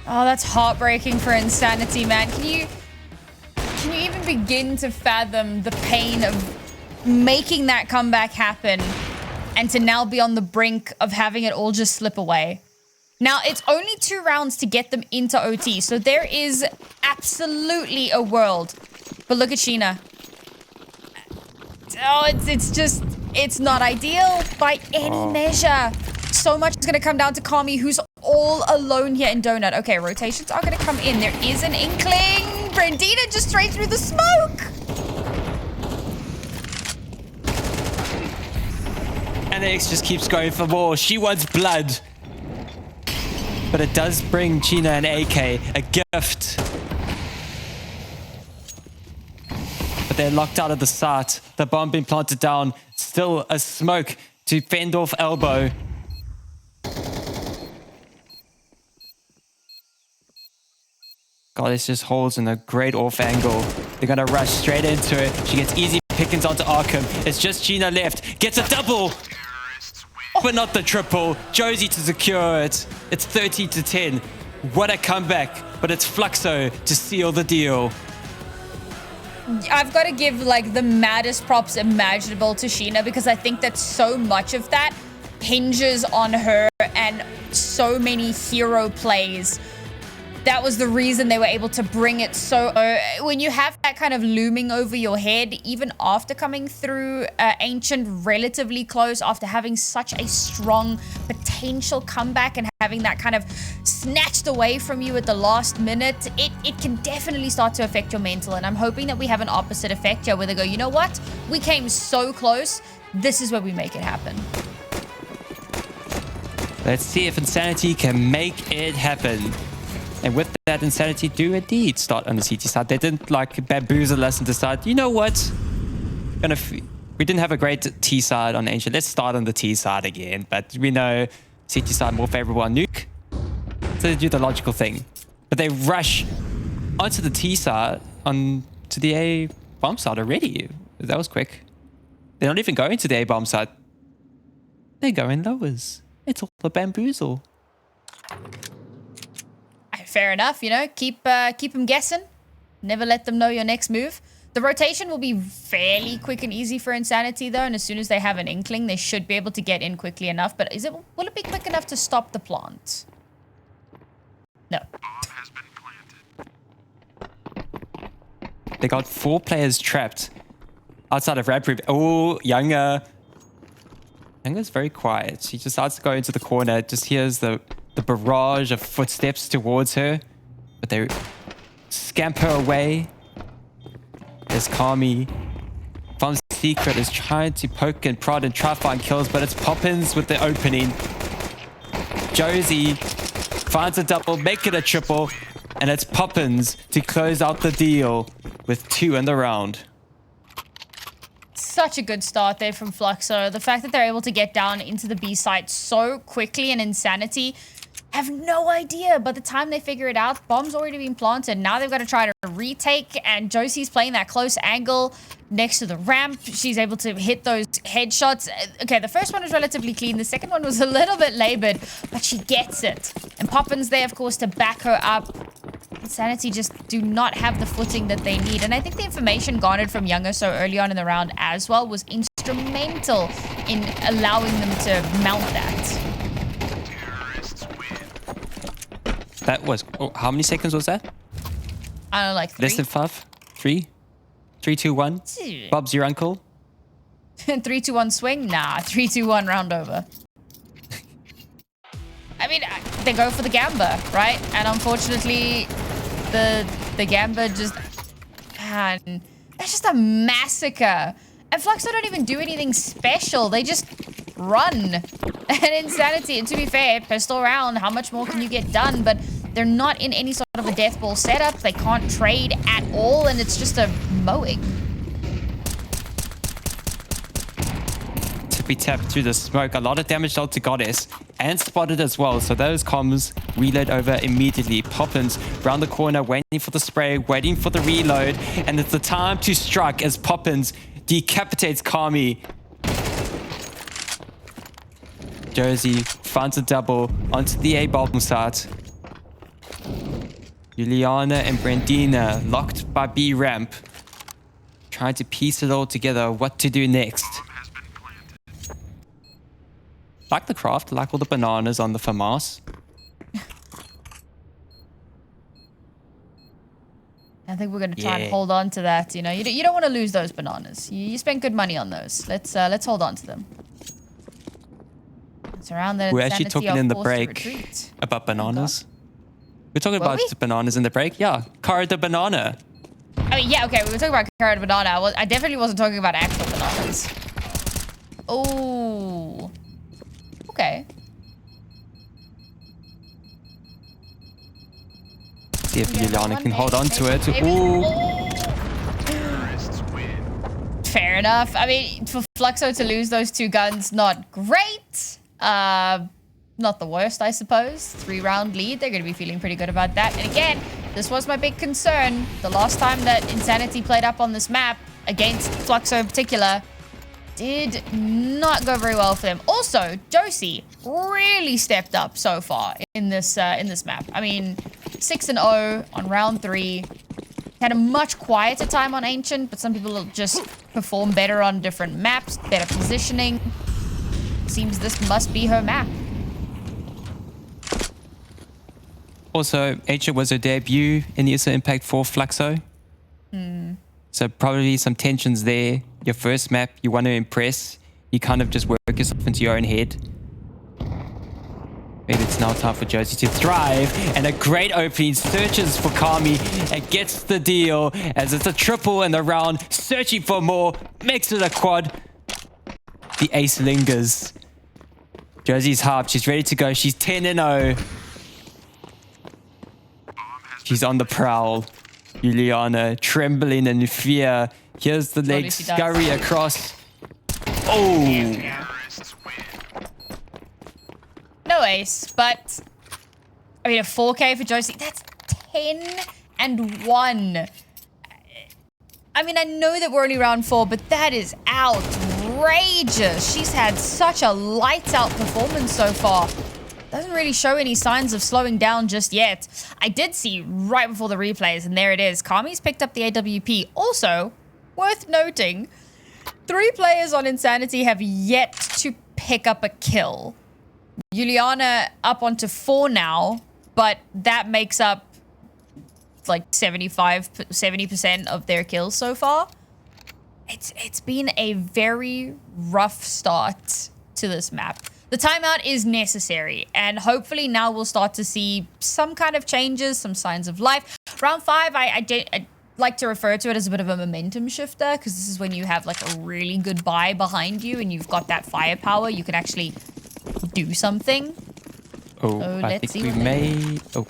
Oh, that's heartbreaking for inSanitY, man. Can you even begin to fathom the pain of making that comeback happen and to now be on the brink of having it all just slip away. Now, it's only 2 rounds to get them into OT, so there is absolutely a world. But look at Sheena. Oh, it's not ideal by any measure. So much is going to come down to Kami, who's all alone here in Donut. Okay, rotations are going to come in. There is an inkling. Brandina just straight through the smoke.
And X just keeps going for more. She wants blood. But it does bring Gina and AK a gift. But they're locked out of the site. The bomb being planted down. Still a smoke to fend off Elbow. Goddess just holds in a great off angle. They're going to rush straight into it. She gets easy pickings onto Arkham. It's just Gina left. Gets a double. But not the triple. Josie to secure it. It's 30-10. What a comeback. But it's Fluxo to seal the deal.
I've got to give like the maddest props imaginable to Sheena, because I think that so much of that hinges on her and so many hero plays. That was the reason they were able to bring it so... when you have that kind of looming over your head, even after coming through Ancient relatively close, after having such a strong potential comeback and having that kind of snatched away from you at the last minute, it can definitely start to affect your mental. And I'm hoping that we have an opposite effect here, where they go, you know what? We came so close. This is where we make it happen.
Let's see if inSanitY can make it happen. And with that, inSanitY do indeed start on the CT side. They didn't like bamboozle us and decide, you know what? We didn't have a great T side on Ancient. Let's start on the T side again. But we know CT side more favorable on Nuke. So they do the logical thing. But they rush onto the T side, to the A bomb side already. That was quick. They're not even going to the A bomb side. They're going lowers. It's all a bamboozle.
Fair enough, you know, keep them guessing. Never let them know your next move. The rotation will be fairly quick and easy for inSanitY though, and as soon as they have an inkling, they should be able to get in quickly enough. But will it be quick enough to stop the plant? No.
They got 4 players trapped outside of Rap Group. Oh, Younger. Younger's very quiet. He just decides to go into the corner, just hears the barrage of footsteps towards her, but they scamper away. There's Kami. From Secret is trying to poke and prod and try to find kills, but it's Poppins with the opening. Josie finds a double, make it a triple, and it's Poppins to close out the deal with 2 in the round.
Such a good start there from Fluxo. The fact that they're able to get down into the B site so quickly, and inSanitY have no idea. By the time they figure it out, bomb's already been planted. Now they've got to try to retake, and Josie's playing that close angle next to the ramp. She's able to hit those headshots. Okay, the first one was relatively clean. The second one was a little bit labored, but she gets it. And Poppins there, of course, to back her up. inSanitY just do not have the footing that they need. And I think the information garnered from Younger so early on in the round as well was instrumental in allowing them to mount that.
That was... Oh, how many seconds was that?
I don't know, like 3?
Less than 5? 3? 3, 2, 1? Bob's your uncle?
3, 2, 1 swing? Nah, 3, 2, 1 round over. I mean, they go for the Gamba, right? And unfortunately, the Gamba just... Man, that's just a massacre. And Fluxo don't even do anything special. They just run. And inSanitY, and to be fair, pistol round, how much more can you get done? But they're not in any sort of a death ball setup. They can't trade at all, and it's just a mowing.
Tippy tap through the smoke. A lot of damage dealt to Goddess and spotted as well. So those comms reload over immediately. Poppins round the corner, waiting for the spray, waiting for the reload. And it's the time to strike as Poppins decapitates Kami. Josie finds a double onto the A bottom side. Juliana and Brandina locked by B ramp. Trying to piece it all together, what to do next. Like the craft, like all the bananas on the FAMAS.
I think we're going to try and hold on to that. You know, you don't want to lose those bananas. You spent good money on those. Let's hold on to them. It's around that.
We're actually talking in the break about bananas. We're talking about bananas in the break. Yeah, Cara the banana.
I mean, yeah, okay. We were talking about Cara the banana. I definitely wasn't talking about actual bananas. Oh. Okay.
See if Juliana can hold on to it. Ooh.
Fair enough. I mean, for Fluxo to lose those 2 guns, not great. Not the worst, I suppose. 3-round lead. They're going to be feeling pretty good about that. And again, this was my big concern. The last time that inSanitY played up on this map, against Fluxo in particular, did not go very well for them. Also, Josie really stepped up so far in this map. I mean, 6-0 on round 3. Had a much quieter time on Ancient, but some people just perform better on different maps, better positioning. Seems this must be her map.
Also, Ancient was her debut in the ESL Impact for Fluxo. So probably some tensions there. Your first map, you want to impress. You kind of just work yourself into your own head. Maybe it's now time for Josie to thrive. And a great opening, searches for Kami and gets the deal as it's a triple in the round. Searching for more, makes it a quad. The ace lingers. Josie's hyped, she's ready to go. She's 10-0. She's on the prowl. Juliana trembling in fear. Here's the leg scurry across. Oh!
No ace, but I mean a 4K for Josie. That's 10-1. I mean, I know that we're only round 4, but that is outrageous. She's had such a lights out performance so far. Doesn't really show any signs of slowing down just yet. I did see right before the replays, and there it is. Kami's picked up the AWP. Also, worth noting, 3 players on inSanitY have yet to pick up a kill. Juliana up onto 4 now, but that makes up like 70% of their kills so far. It's been a very rough start to this map. The timeout is necessary, and hopefully now we'll start to see some kind of changes, some signs of life. Round 5, I like to refer to it as a bit of a momentum shifter, because this is when you have like a really good buy behind you and you've got that firepower. You can actually do something.
Oh, I think we may... Oh.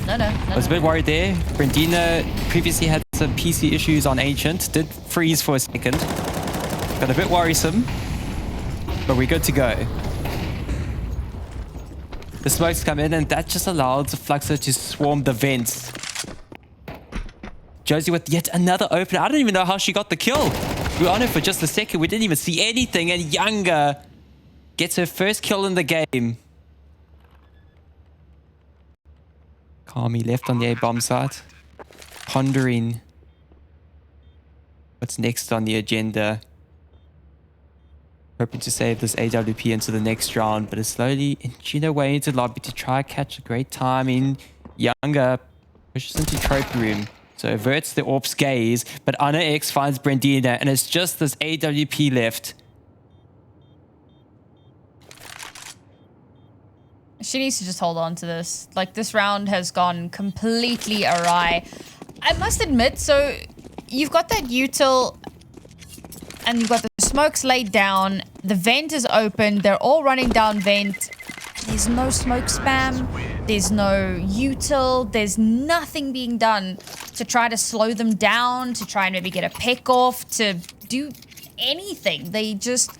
No.
I was a bit worried there. Brandina previously had some PC issues on Ancient. Did freeze for a second. Got a bit worrisome. But we're good to go. The smokes come in, and that just allowed Fluxo to swarm the vents. Josie with yet another opener. I don't even know how she got the kill. We were on it for just a second. We didn't even see anything, and Younger gets her first kill in the game. Kami left on the A-bomb site. Pondering what's next on the agenda. Hoping to save this AWP into the next round, but is slowly inching her way into lobby to try catch a great timing. Younger pushes into trophy room, so averts the AWP's gaze, but Anna X finds Brandina, and it's just this AWP left.
She needs to just hold on to this. Like, this round has gone completely awry. I must admit, so you've got that util, and you've got the smokes laid down. The vent is open. They're all running down vent. There's no smoke spam. There's no util. There's nothing being done to try to slow them down, to try and maybe get a pick off, to do anything. They just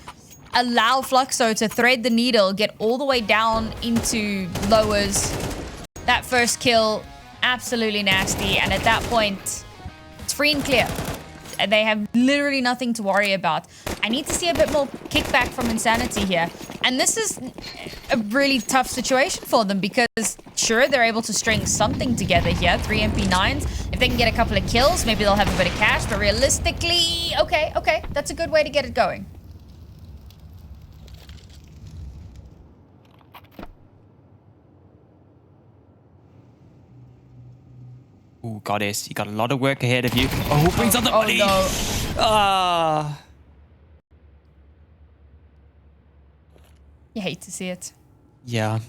allow Fluxo to thread the needle, get all the way down into lowers. That first kill, absolutely nasty. And at that point, it's free and clear. They have literally nothing to worry about. I need to see a bit more kickback from inSanitY here. And this is a really tough situation for them because, sure, they're able to string something together here. 3 MP9s. If they can get a couple of kills, maybe they'll have a bit of cash. But realistically, okay, that's a good way to get it going.
Oh, Goddess, you got a lot of work ahead of you. Oh, who brings up the money?
no.
Ah.
You hate to see it.
Yeah.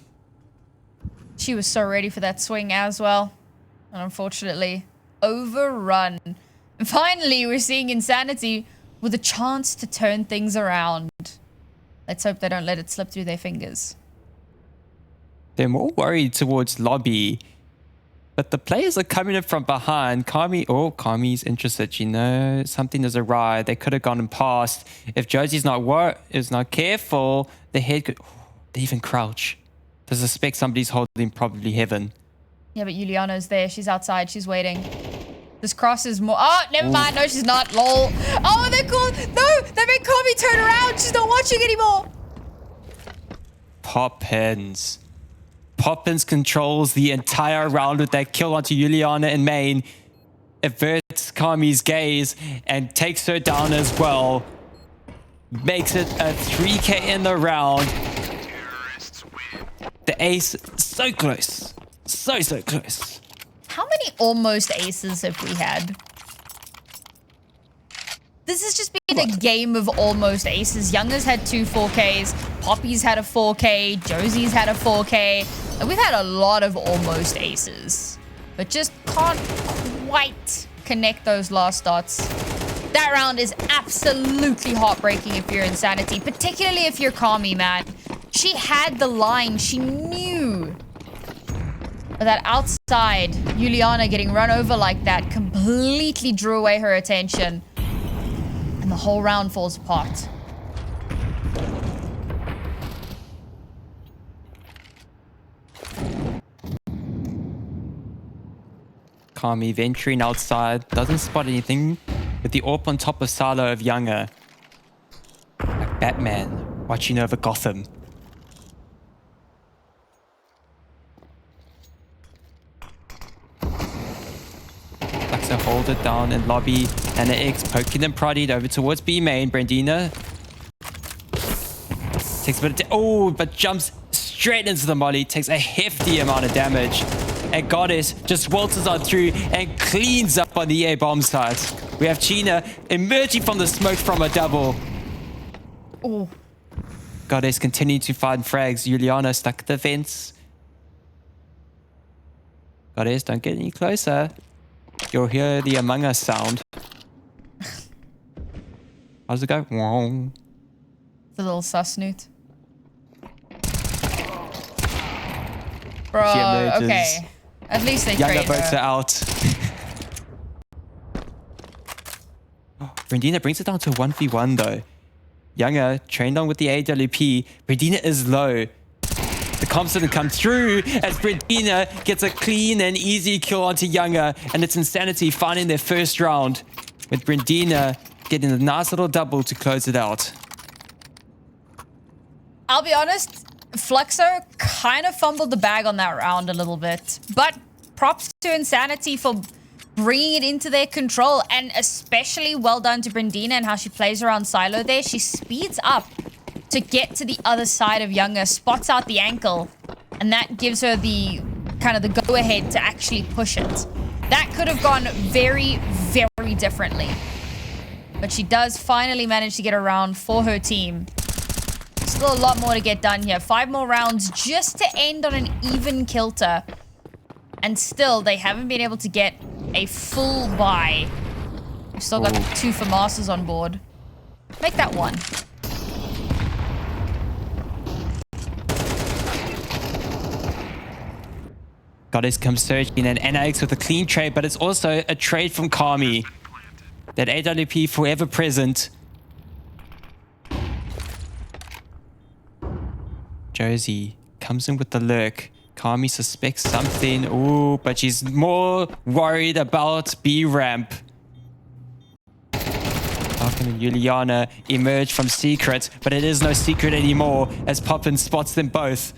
She was so ready for that swing as well. And unfortunately, overrun. And finally, we're seeing inSanitY with a chance to turn things around. Let's hope they don't let it slip through their fingers.
They're more worried towards lobby. But the players are coming in from behind. Kami's interested. You know, something is awry. They could have gone past. If Josie's not careful, the head could... They even crouch. They suspect somebody's holding probably heaven.
Yeah, but Juliana's there. She's outside. She's waiting. This cross is more... Oh, never mind. No, she's not. Lol. Oh, they're called... No, they made Kami turn around. She's not watching anymore.
Poppins. Poppins controls the entire round with that kill onto Juliana in main. Averts Kami's gaze and takes her down as well. Makes it a 3K in the round. The ace, so close. So close.
How many almost aces have we had? This has just been a game of almost aces. Younger's had 2 4Ks. Poppy's had a 4K. Josie's had a 4K. And we've had a lot of almost aces. But just can't quite connect those last dots. That round is absolutely heartbreaking if you're inSanitY. Particularly if you're Kami, man. She had the line. She knew. But that outside, Juliana getting run over like that completely drew away her attention. And the whole round falls apart.
Kami venturing outside, doesn't spot anything, with the AWP on top of Silo of Younger. Like Batman watching over Gotham. Fluxo hold it down in lobby, and the X poking them prodded over towards B main. Brandina takes a bit of but jumps straight into the molly, takes a hefty amount of damage. And Goddess just waltzes on through and cleans up on the A bomb site. We have China emerging from the smoke from a double.
Oh.
Goddess continuing to find frags. Juliana stuck at the fence. Goddess, don't get any closer. You'll hear the Among Us sound. How does it go? Wow.
The little sus snoot. Bro, okay. At least they
Younger
trade
boats
her.
are out. Brandina brings it down to 1v1 though. Younger trained on with the AWP. Brandina is low. The comps didn't come through as Brandina gets a clean and easy kill onto Younger. And it's inSanitY finding their first round with Brandina getting a nice little double to close it out.
I'll be honest, Fluxo kind of fumbled the bag on that round a little bit. But props to inSanitY for bringing it into their control. And especially well done to Brandina and how she plays around Silo there. She speeds up to get to the other side of Younger, spots out the ankle. And that gives her the kind of the go-ahead to actually push it. That could have gone very, very differently. But she does finally manage to get around for her team. Still a lot more to get done here. 5 more rounds just to end on an even kilter. And still, they haven't been able to get a full buy. We've still got 2 FAMASas on board. Make that 1.
Goddess comes surging and NX with a clean trade, but it's also a trade from Kami. That AWP forever present. Josie comes in with the lurk. Kami suspects something. Ooh, but she's more worried about B ramp. Falcon and Juliana emerge from secret, but it is no secret anymore as Poppin spots them both.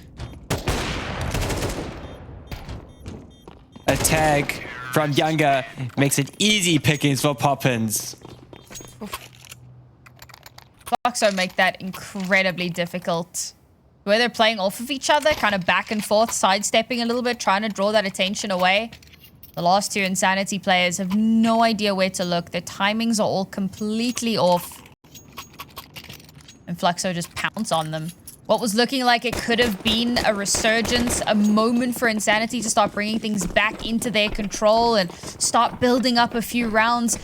A tag from Younger makes it easy pickings for Poppins.
Fluxo make that incredibly difficult. Where they're playing off of each other, kind of back and forth, sidestepping a little bit, trying to draw that attention away. The last two inSanitY players have no idea where to look. Their timings are all completely off. And Fluxo just pounce on them. What was looking like it could have been a resurgence, a moment for inSanitY to start bringing things back into their control and start building up a few rounds,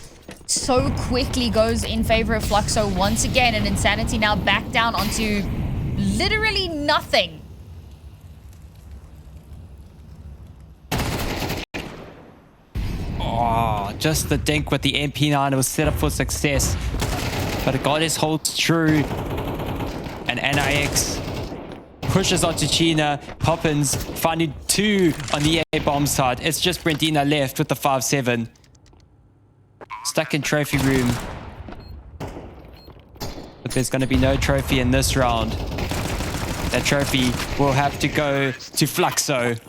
so quickly goes in favor of Fluxo once again, and inSanitY now back down onto literally nothing.
Oh, just the dink with the MP9. It was set up for success, but the goddess holds true. And NIX pushes onto China. Poppins finding 2 on the A bomb side. It's just Brendina left with the 5-7. Stuck in trophy room. But there's going to be no trophy in this round. That trophy will have to go to Fluxo.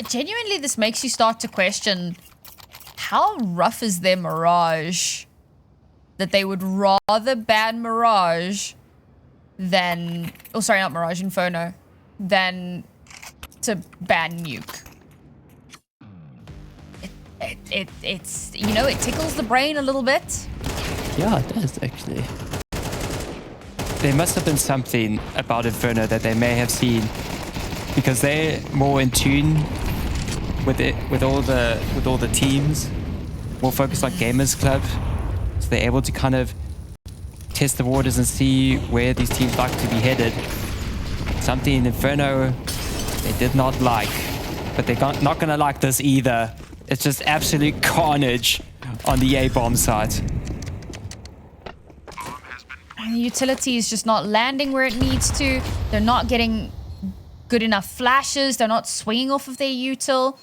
Genuinely, this makes you start to question, how rough is their Mirage that they would rather ban Mirage than... Oh, sorry, not Mirage, Inferno. Than to ban Nuke. It's, you know, it tickles the brain a little bit.
Yeah, it does, actually. There must have been something about Inferno that they may have seen, because they're more in tune with it, with all the teams, more focused on Gamers Club, so they're able to kind of test the waters and see where these teams like to be headed. Something in Inferno they did not like, but they're not gonna like this either. It's just absolute carnage on the A-bomb side.
And the utility is just not landing where it needs to. They're not getting good enough flashes. They're not swinging off of their util.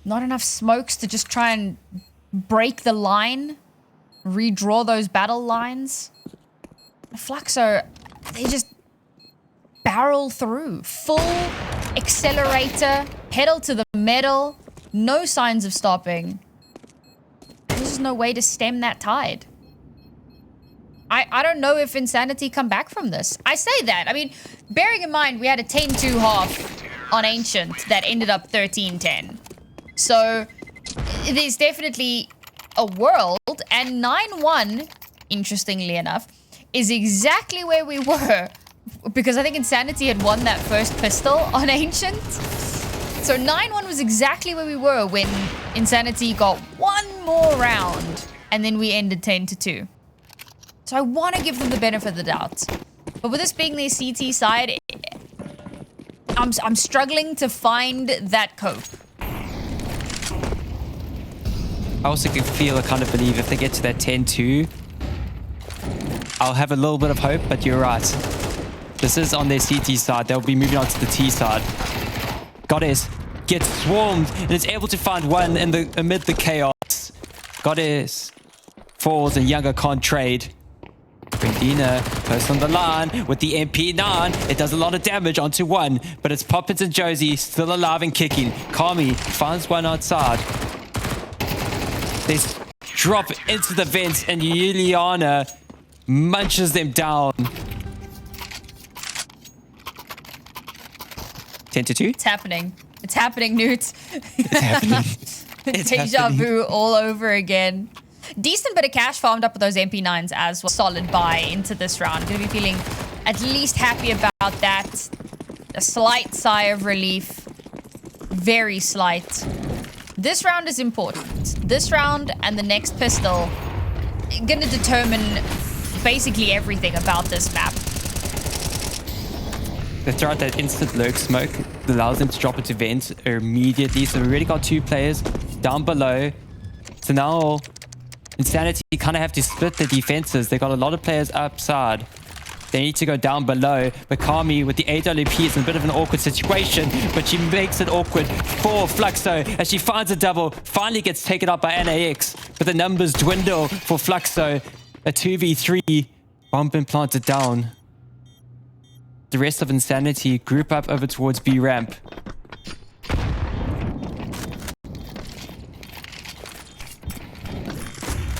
Not enough smokes to just try and break the line. Redraw those battle lines. Fluxo, they just barrel through. Full accelerator, pedal to the metal. No signs of stopping. There's just no way to stem that tide. I don't know if inSanitY come back from this. I say that. I mean, bearing in mind we had a 10-2 half on Ancient that ended up 13-10. So there's definitely a world, and 9-1, interestingly enough, is exactly where we were, because I think inSanitY had won that first pistol on Ancient. So 9-1 was exactly where we were when inSanitY got one more round, and then we ended 10-2. So I want to give them the benefit of the doubt. But with this being their CT side, I'm struggling to find that cope.
I also can feel, I kind of believe if they get to that 10-2, I'll have a little bit of hope, but you're right. This is on their CT side. They'll be moving on to the T side. Goddess gets swarmed and is able to find one amid the chaos. Goddess falls and Younger can't trade. Brendina close on the line with the MP9. It does a lot of damage onto one, but it's Poppins and Josie still alive and kicking. Kami finds one outside. They drop into the vents and Juliana munches them down. 10-2?
It's happening. It's happening, Newt.
It's happening. It's
Deja
happening.
vu all over again. Decent bit of cash farmed up with those MP9s as well. Solid buy into this round. Gonna be feeling at least happy about that. A slight sigh of relief. Very slight. This round is important. This round and the next pistol gonna determine basically everything about this map.
They throw out that instant lurk smoke that allows them to drop into vents immediately. So we've already got 2 players down below. So now inSanitY kind of have to split the defenses. They got a lot of players upside. They need to go down below. But Kami with the AWP is in a bit of an awkward situation, but she makes it awkward for Fluxo as she finds a double. Finally gets taken up by NAX, but the numbers dwindle for Fluxo. A 2v3. Bomb been planted down. The rest of inSanitY group up over towards B ramp.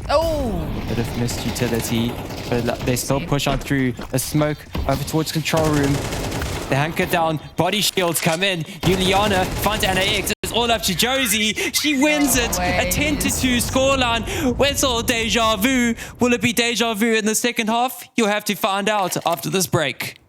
Oh!
Bit of missed utility, but they still push on through. A smoke over towards control room. They hunker down. Body shields come in. Juliana finds Anna X. It's all up to Josie. She wins it. A 10-2 scoreline. Whistle deja vu. Will it be deja vu in the second half? You'll have to find out after this break.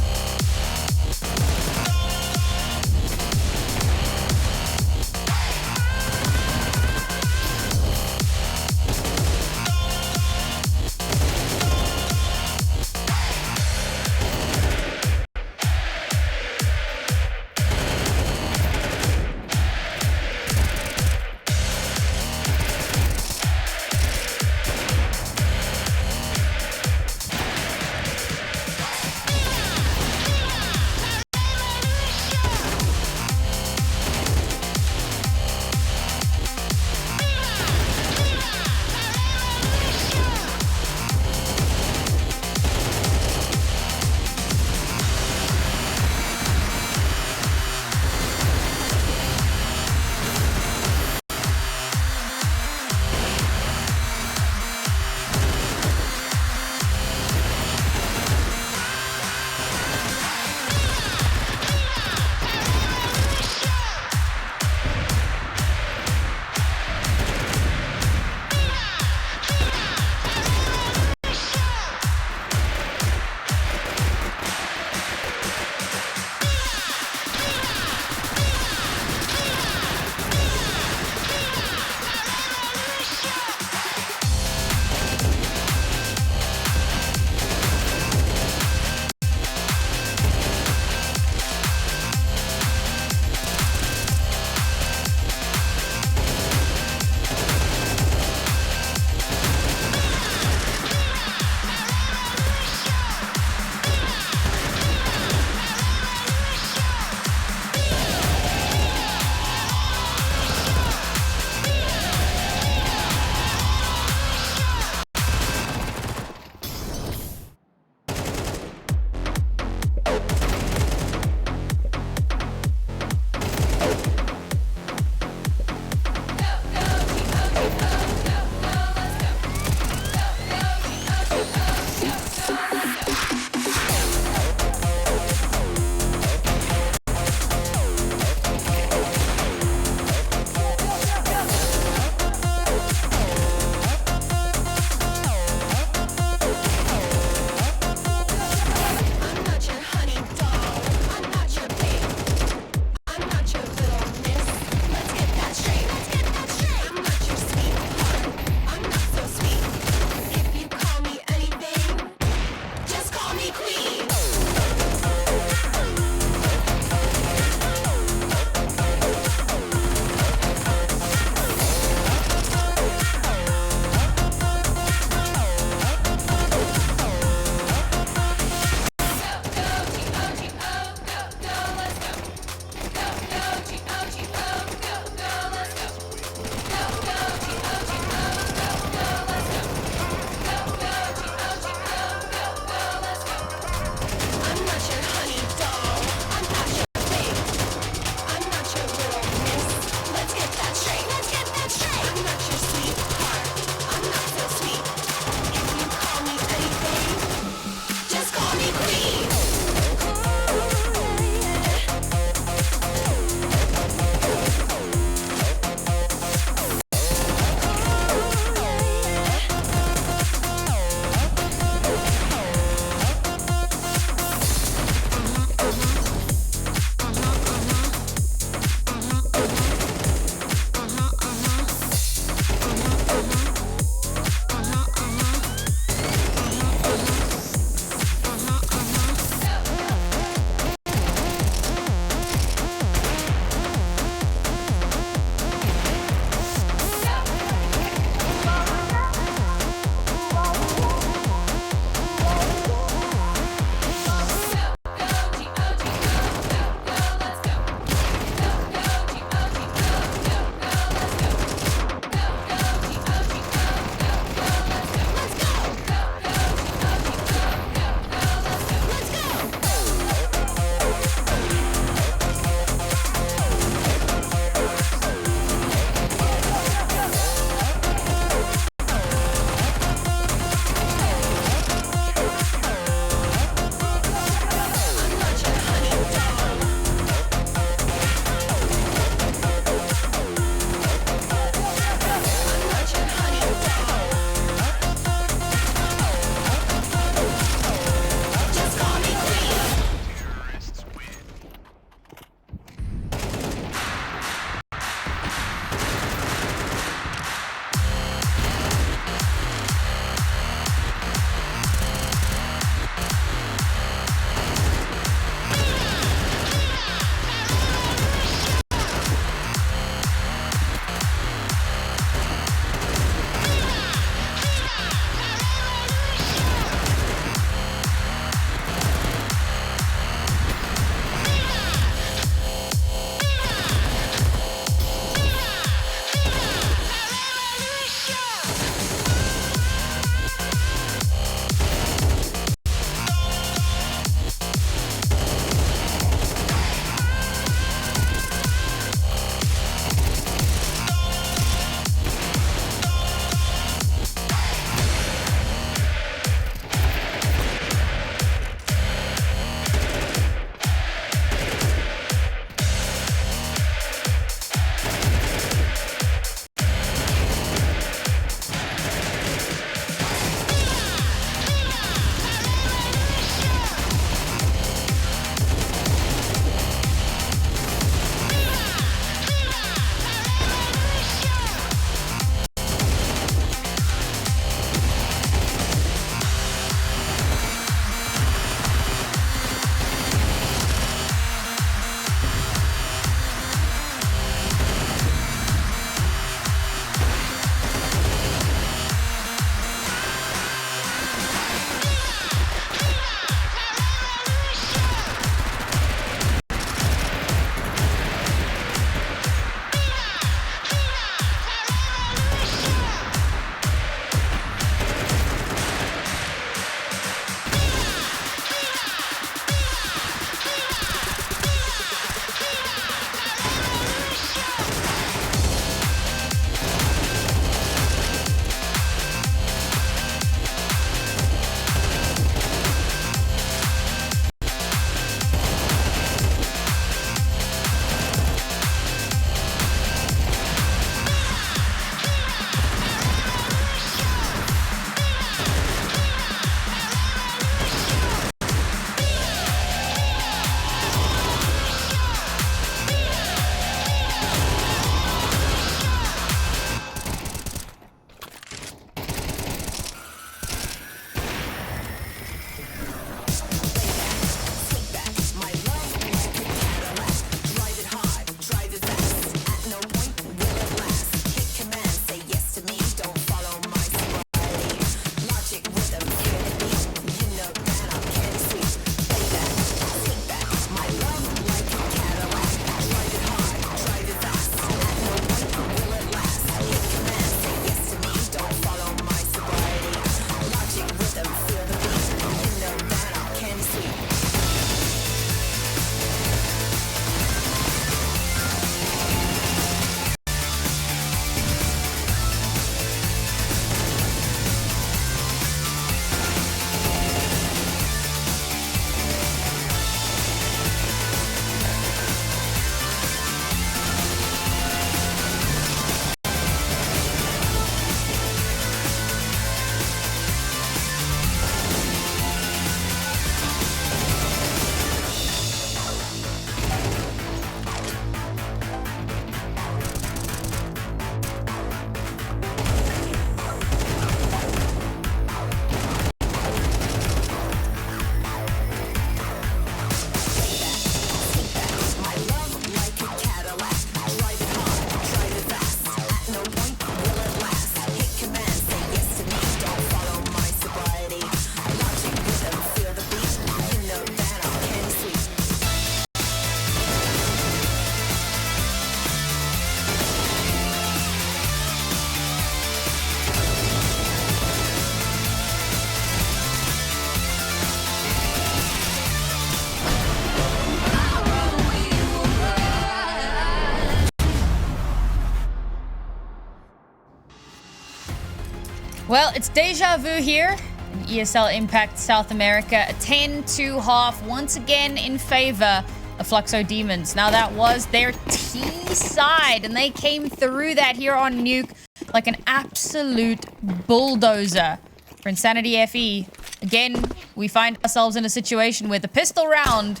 Well, it's deja vu here in ESL Impact South America. A 10-2 once again in favor of Fluxo Demons. Now that was their T side, and they came through that here on Nuke like an absolute bulldozer. For inSanitY FE, again, we find ourselves in a situation where the pistol round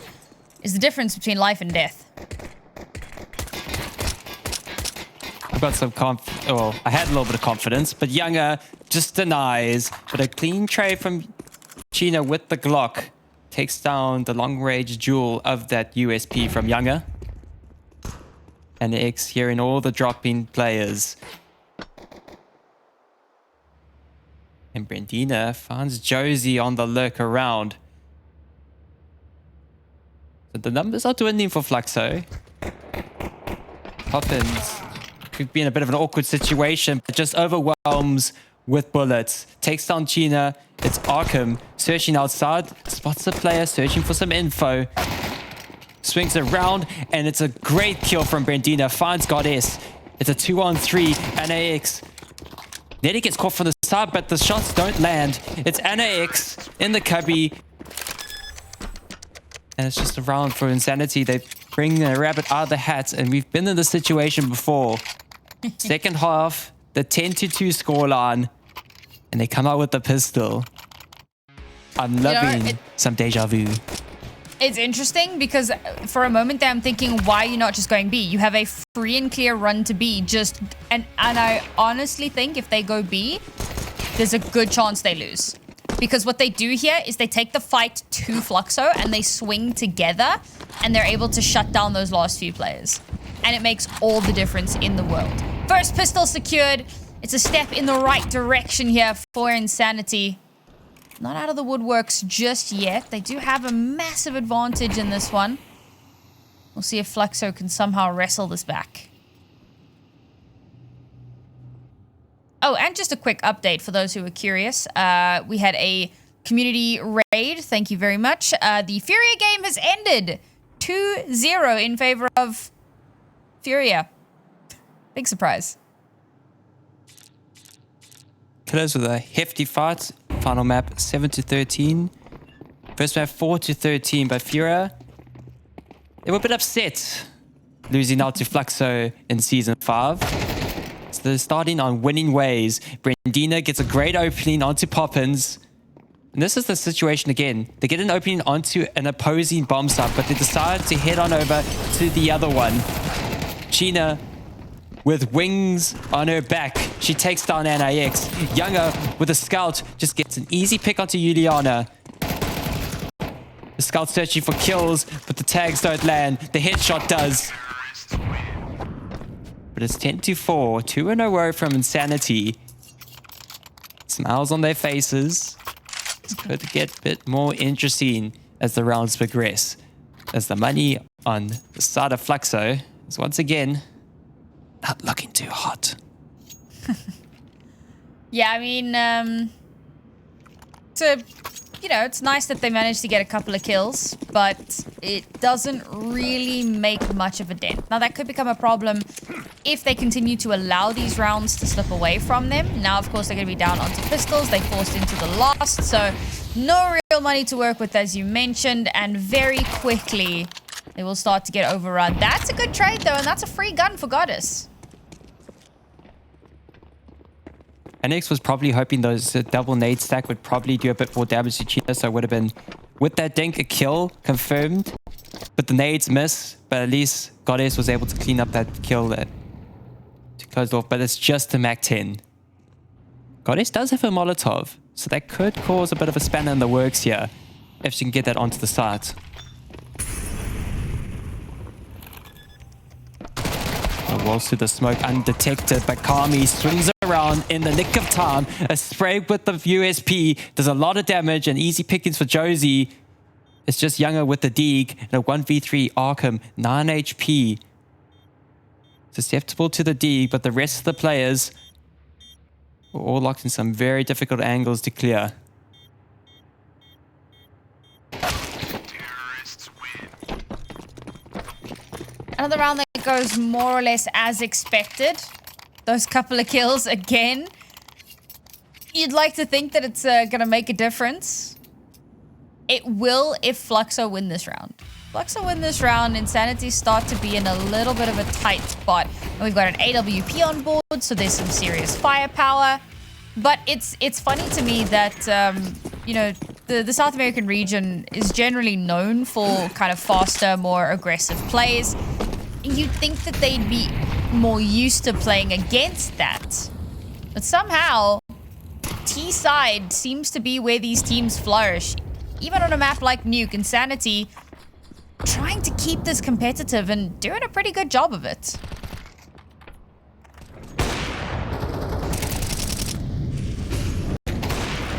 is the difference between life and death.
I've got some well, I had a little bit of confidence, but Younger just denies. But a clean trade from Chino with the Glock takes down the long-range duel of that USP from Younger. And X hearing all the dropping players. And Brandina finds Josie on the lurk around. So the numbers are dwindling for Fluxo. Poppins could be in a bit of an awkward situation, but just overwhelms with bullets. Takes down Gina. It's Arkham searching outside. Spots the player, searching for some info. Swings around, and it's a great kill from Brandina. Finds Goddess. It's a 2-on-3. ANAX nearly gets caught from the side, but the shots don't land. It's ANAX in the cubby. And it's just a round for inSanitY. They bring a rabbit out of the hat, and we've been in this situation before. Second half, the 10-2 scoreline, and they come out with the pistol. I'm loving some deja vu.
It's interesting because for a moment there I'm thinking, why are you not just going B? You have a free and clear run to B. And I honestly think if they go B, there's a good chance they lose. Because what they do here is they take the fight to Fluxo and they swing together, and they're able to shut down those last few players. And it makes all the difference in the world. First pistol secured. It's a step in the right direction here for inSanitY. Not out of the woodworks just yet. They do have a massive advantage in this one. We'll see if Fluxo can somehow wrestle this back. Oh, and just a quick update for those who are curious. We had a community raid. Thank you very much. The Furia game has ended 2-0 in favor of Furia. Big surprise.
Killers with a hefty fight. Final map 7-13. First map 4-13 by Furia. They were a bit upset losing out to Fluxo in Season 5. So they're starting on winning ways. Brandina gets a great opening onto Poppins. And this is the situation again. They get an opening onto an opposing bomb site, but they decide to head on over to the other one. Gina, with wings on her back, she takes down ANAX. Younger, with a scout, just gets an easy pick onto Juliana. The scout searching for kills, but the tags don't land. The headshot does. But it's 10-4, 2 in a row from inSanitY. Smiles on their faces. It's going to get a bit more interesting as the rounds progress. As the money on the side of Fluxo is once again not looking too hot.
Yeah, I mean, it's nice that they managed to get a couple of kills, but it doesn't really make much of a dent. Now, that could become a problem if they continue to allow these rounds to slip away from them. Now, of course, they're going to be down onto pistols. They forced into the last, so no real money to work with, as you mentioned, and very quickly they will start to get overrun. That's a good trade, though, and that's a free gun for Goddess.
NX was probably hoping those double nade stack would probably do a bit more damage to Cheetah, so it would have been, with that dink, a kill confirmed. But the nades miss, but at least Goddess was able to clean up that kill to close it off, but it's just a MAC-10. Goddess does have a Molotov, so that could cause a bit of a spanner in the works here, if she can get that onto the site. Walls through the smoke undetected, but Kami swings around in the nick of time. A spray with the USP does a lot of damage, and easy pickings for Josie. It's just Younger with the Deeg and a 1v3 Arkham, 9 HP. Susceptible to the Deeg, but the rest of the players are all locked in some very difficult angles to clear.
Another round that goes more or less as expected. Those couple of kills again. You'd like to think that it's going to make a difference. It will if Fluxo win this round. Fluxo win this round, inSanitY start to be in a little bit of a tight spot. And we've got an AWP on board, so there's some serious firepower. But it's funny to me that, you know, the South American region is generally known for kind of faster, more aggressive plays. You'd think that they'd be more used to playing against that. But somehow, T-side seems to be where these teams flourish. Even on a map like Nuke, inSanitY trying to keep this competitive and doing a pretty good job of it.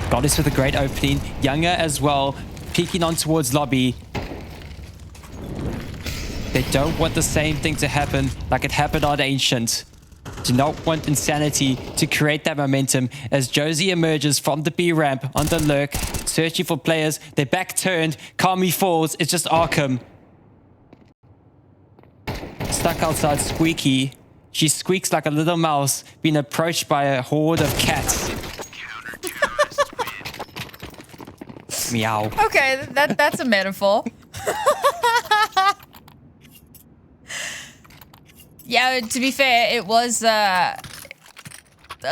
Goddess with a great opening. Younger as well, peeking on towards lobby. They don't want the same thing to happen like it happened on Ancient. Do not want inSanitY to create that momentum as Josie emerges from the B ramp on the lurk, searching for players. Their back turned. Kami falls. It's just Arkham. Stuck outside Squeaky. She squeaks like a little mouse being approached by a horde of cats. Meow.
Okay, that's a metaphor. Yeah, to be fair, it was a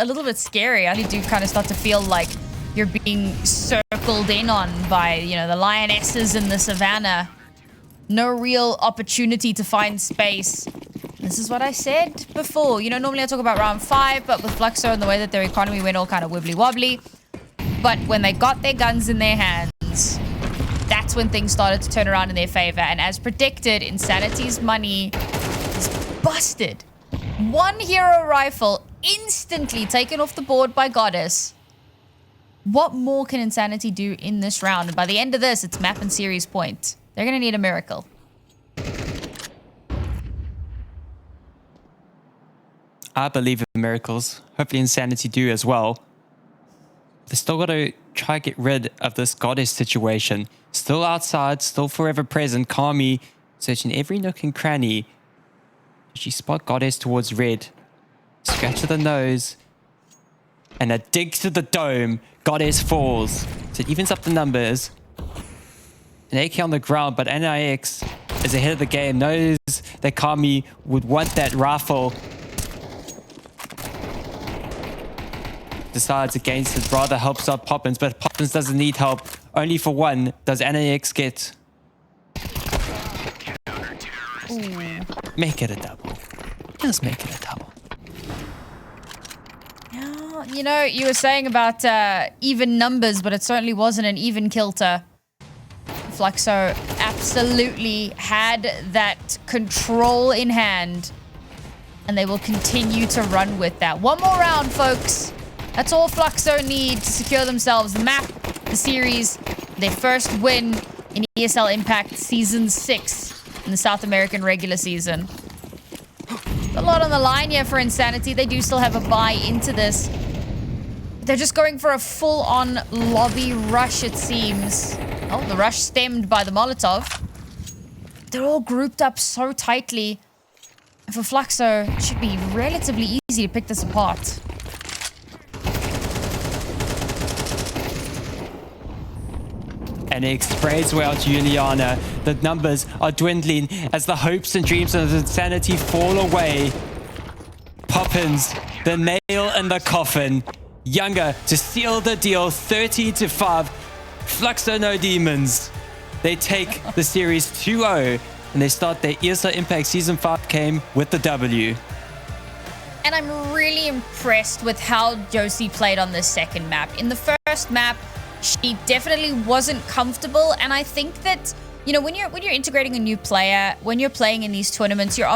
little bit scary. I do kind of start to feel like you're being circled in on by, you know, the lionesses in the savannah. No real opportunity to find space. This is what I said before. You know, normally I talk about round 5, but with Fluxo and the way that their economy went all kind of wibbly-wobbly. But when they got their guns in their hands, that's when things started to turn around in their favor. And as predicted, inSanity's money is busted. One hero rifle instantly taken off the board by Goddess. What more can inSanitY do in this round? And by the end of this, it's map and series point. They're going to need a miracle.
I believe in miracles. Hopefully inSanitY do as well. They still got to try to get rid of this Goddess situation. Still outside, still forever present. Kami searching every nook and cranny. She spot Goddess towards red. Scratch to the nose. And a dig to the dome. Goddess falls. So it evens up the numbers. An AK on the ground, but NIX is ahead of the game. Knows that Kami would want that rifle. Decides against it, rather helps out Poppins, but Poppins doesn't need help. Only for one does NIX get.
Ooh.
Make it a double. Just make it a double.
Yeah, you know, you were saying about even numbers, but it certainly wasn't an even kilter. Fluxo absolutely had that control in hand, and they will continue to run with that. One more round, folks. That's all Fluxo need to secure themselves the map, the series, their first win in ESL Impact Season 6 in the South American regular season. A lot on the line here for inSanitY. They do still have a buy into this. They're just going for a full-on lobby rush, it seems. Oh, the rush stemmed by the Molotov. They're all grouped up so tightly. And for Fluxo, it should be relatively easy to pick this apart.
And it sprays away out Juliana. The numbers are dwindling as the hopes and dreams of inSanitY fall away. Poppins, the nail in the coffin. Younger to seal the deal, 30-5. Fluxo no demons. They take the series 2-0 and they start their ESL Impact Season 5 game with the W.
And I'm really impressed with how Josie played on this second map. In the first map, she definitely wasn't comfortable, and I think that, you know, when you're integrating a new player, when you're playing in these tournaments, you're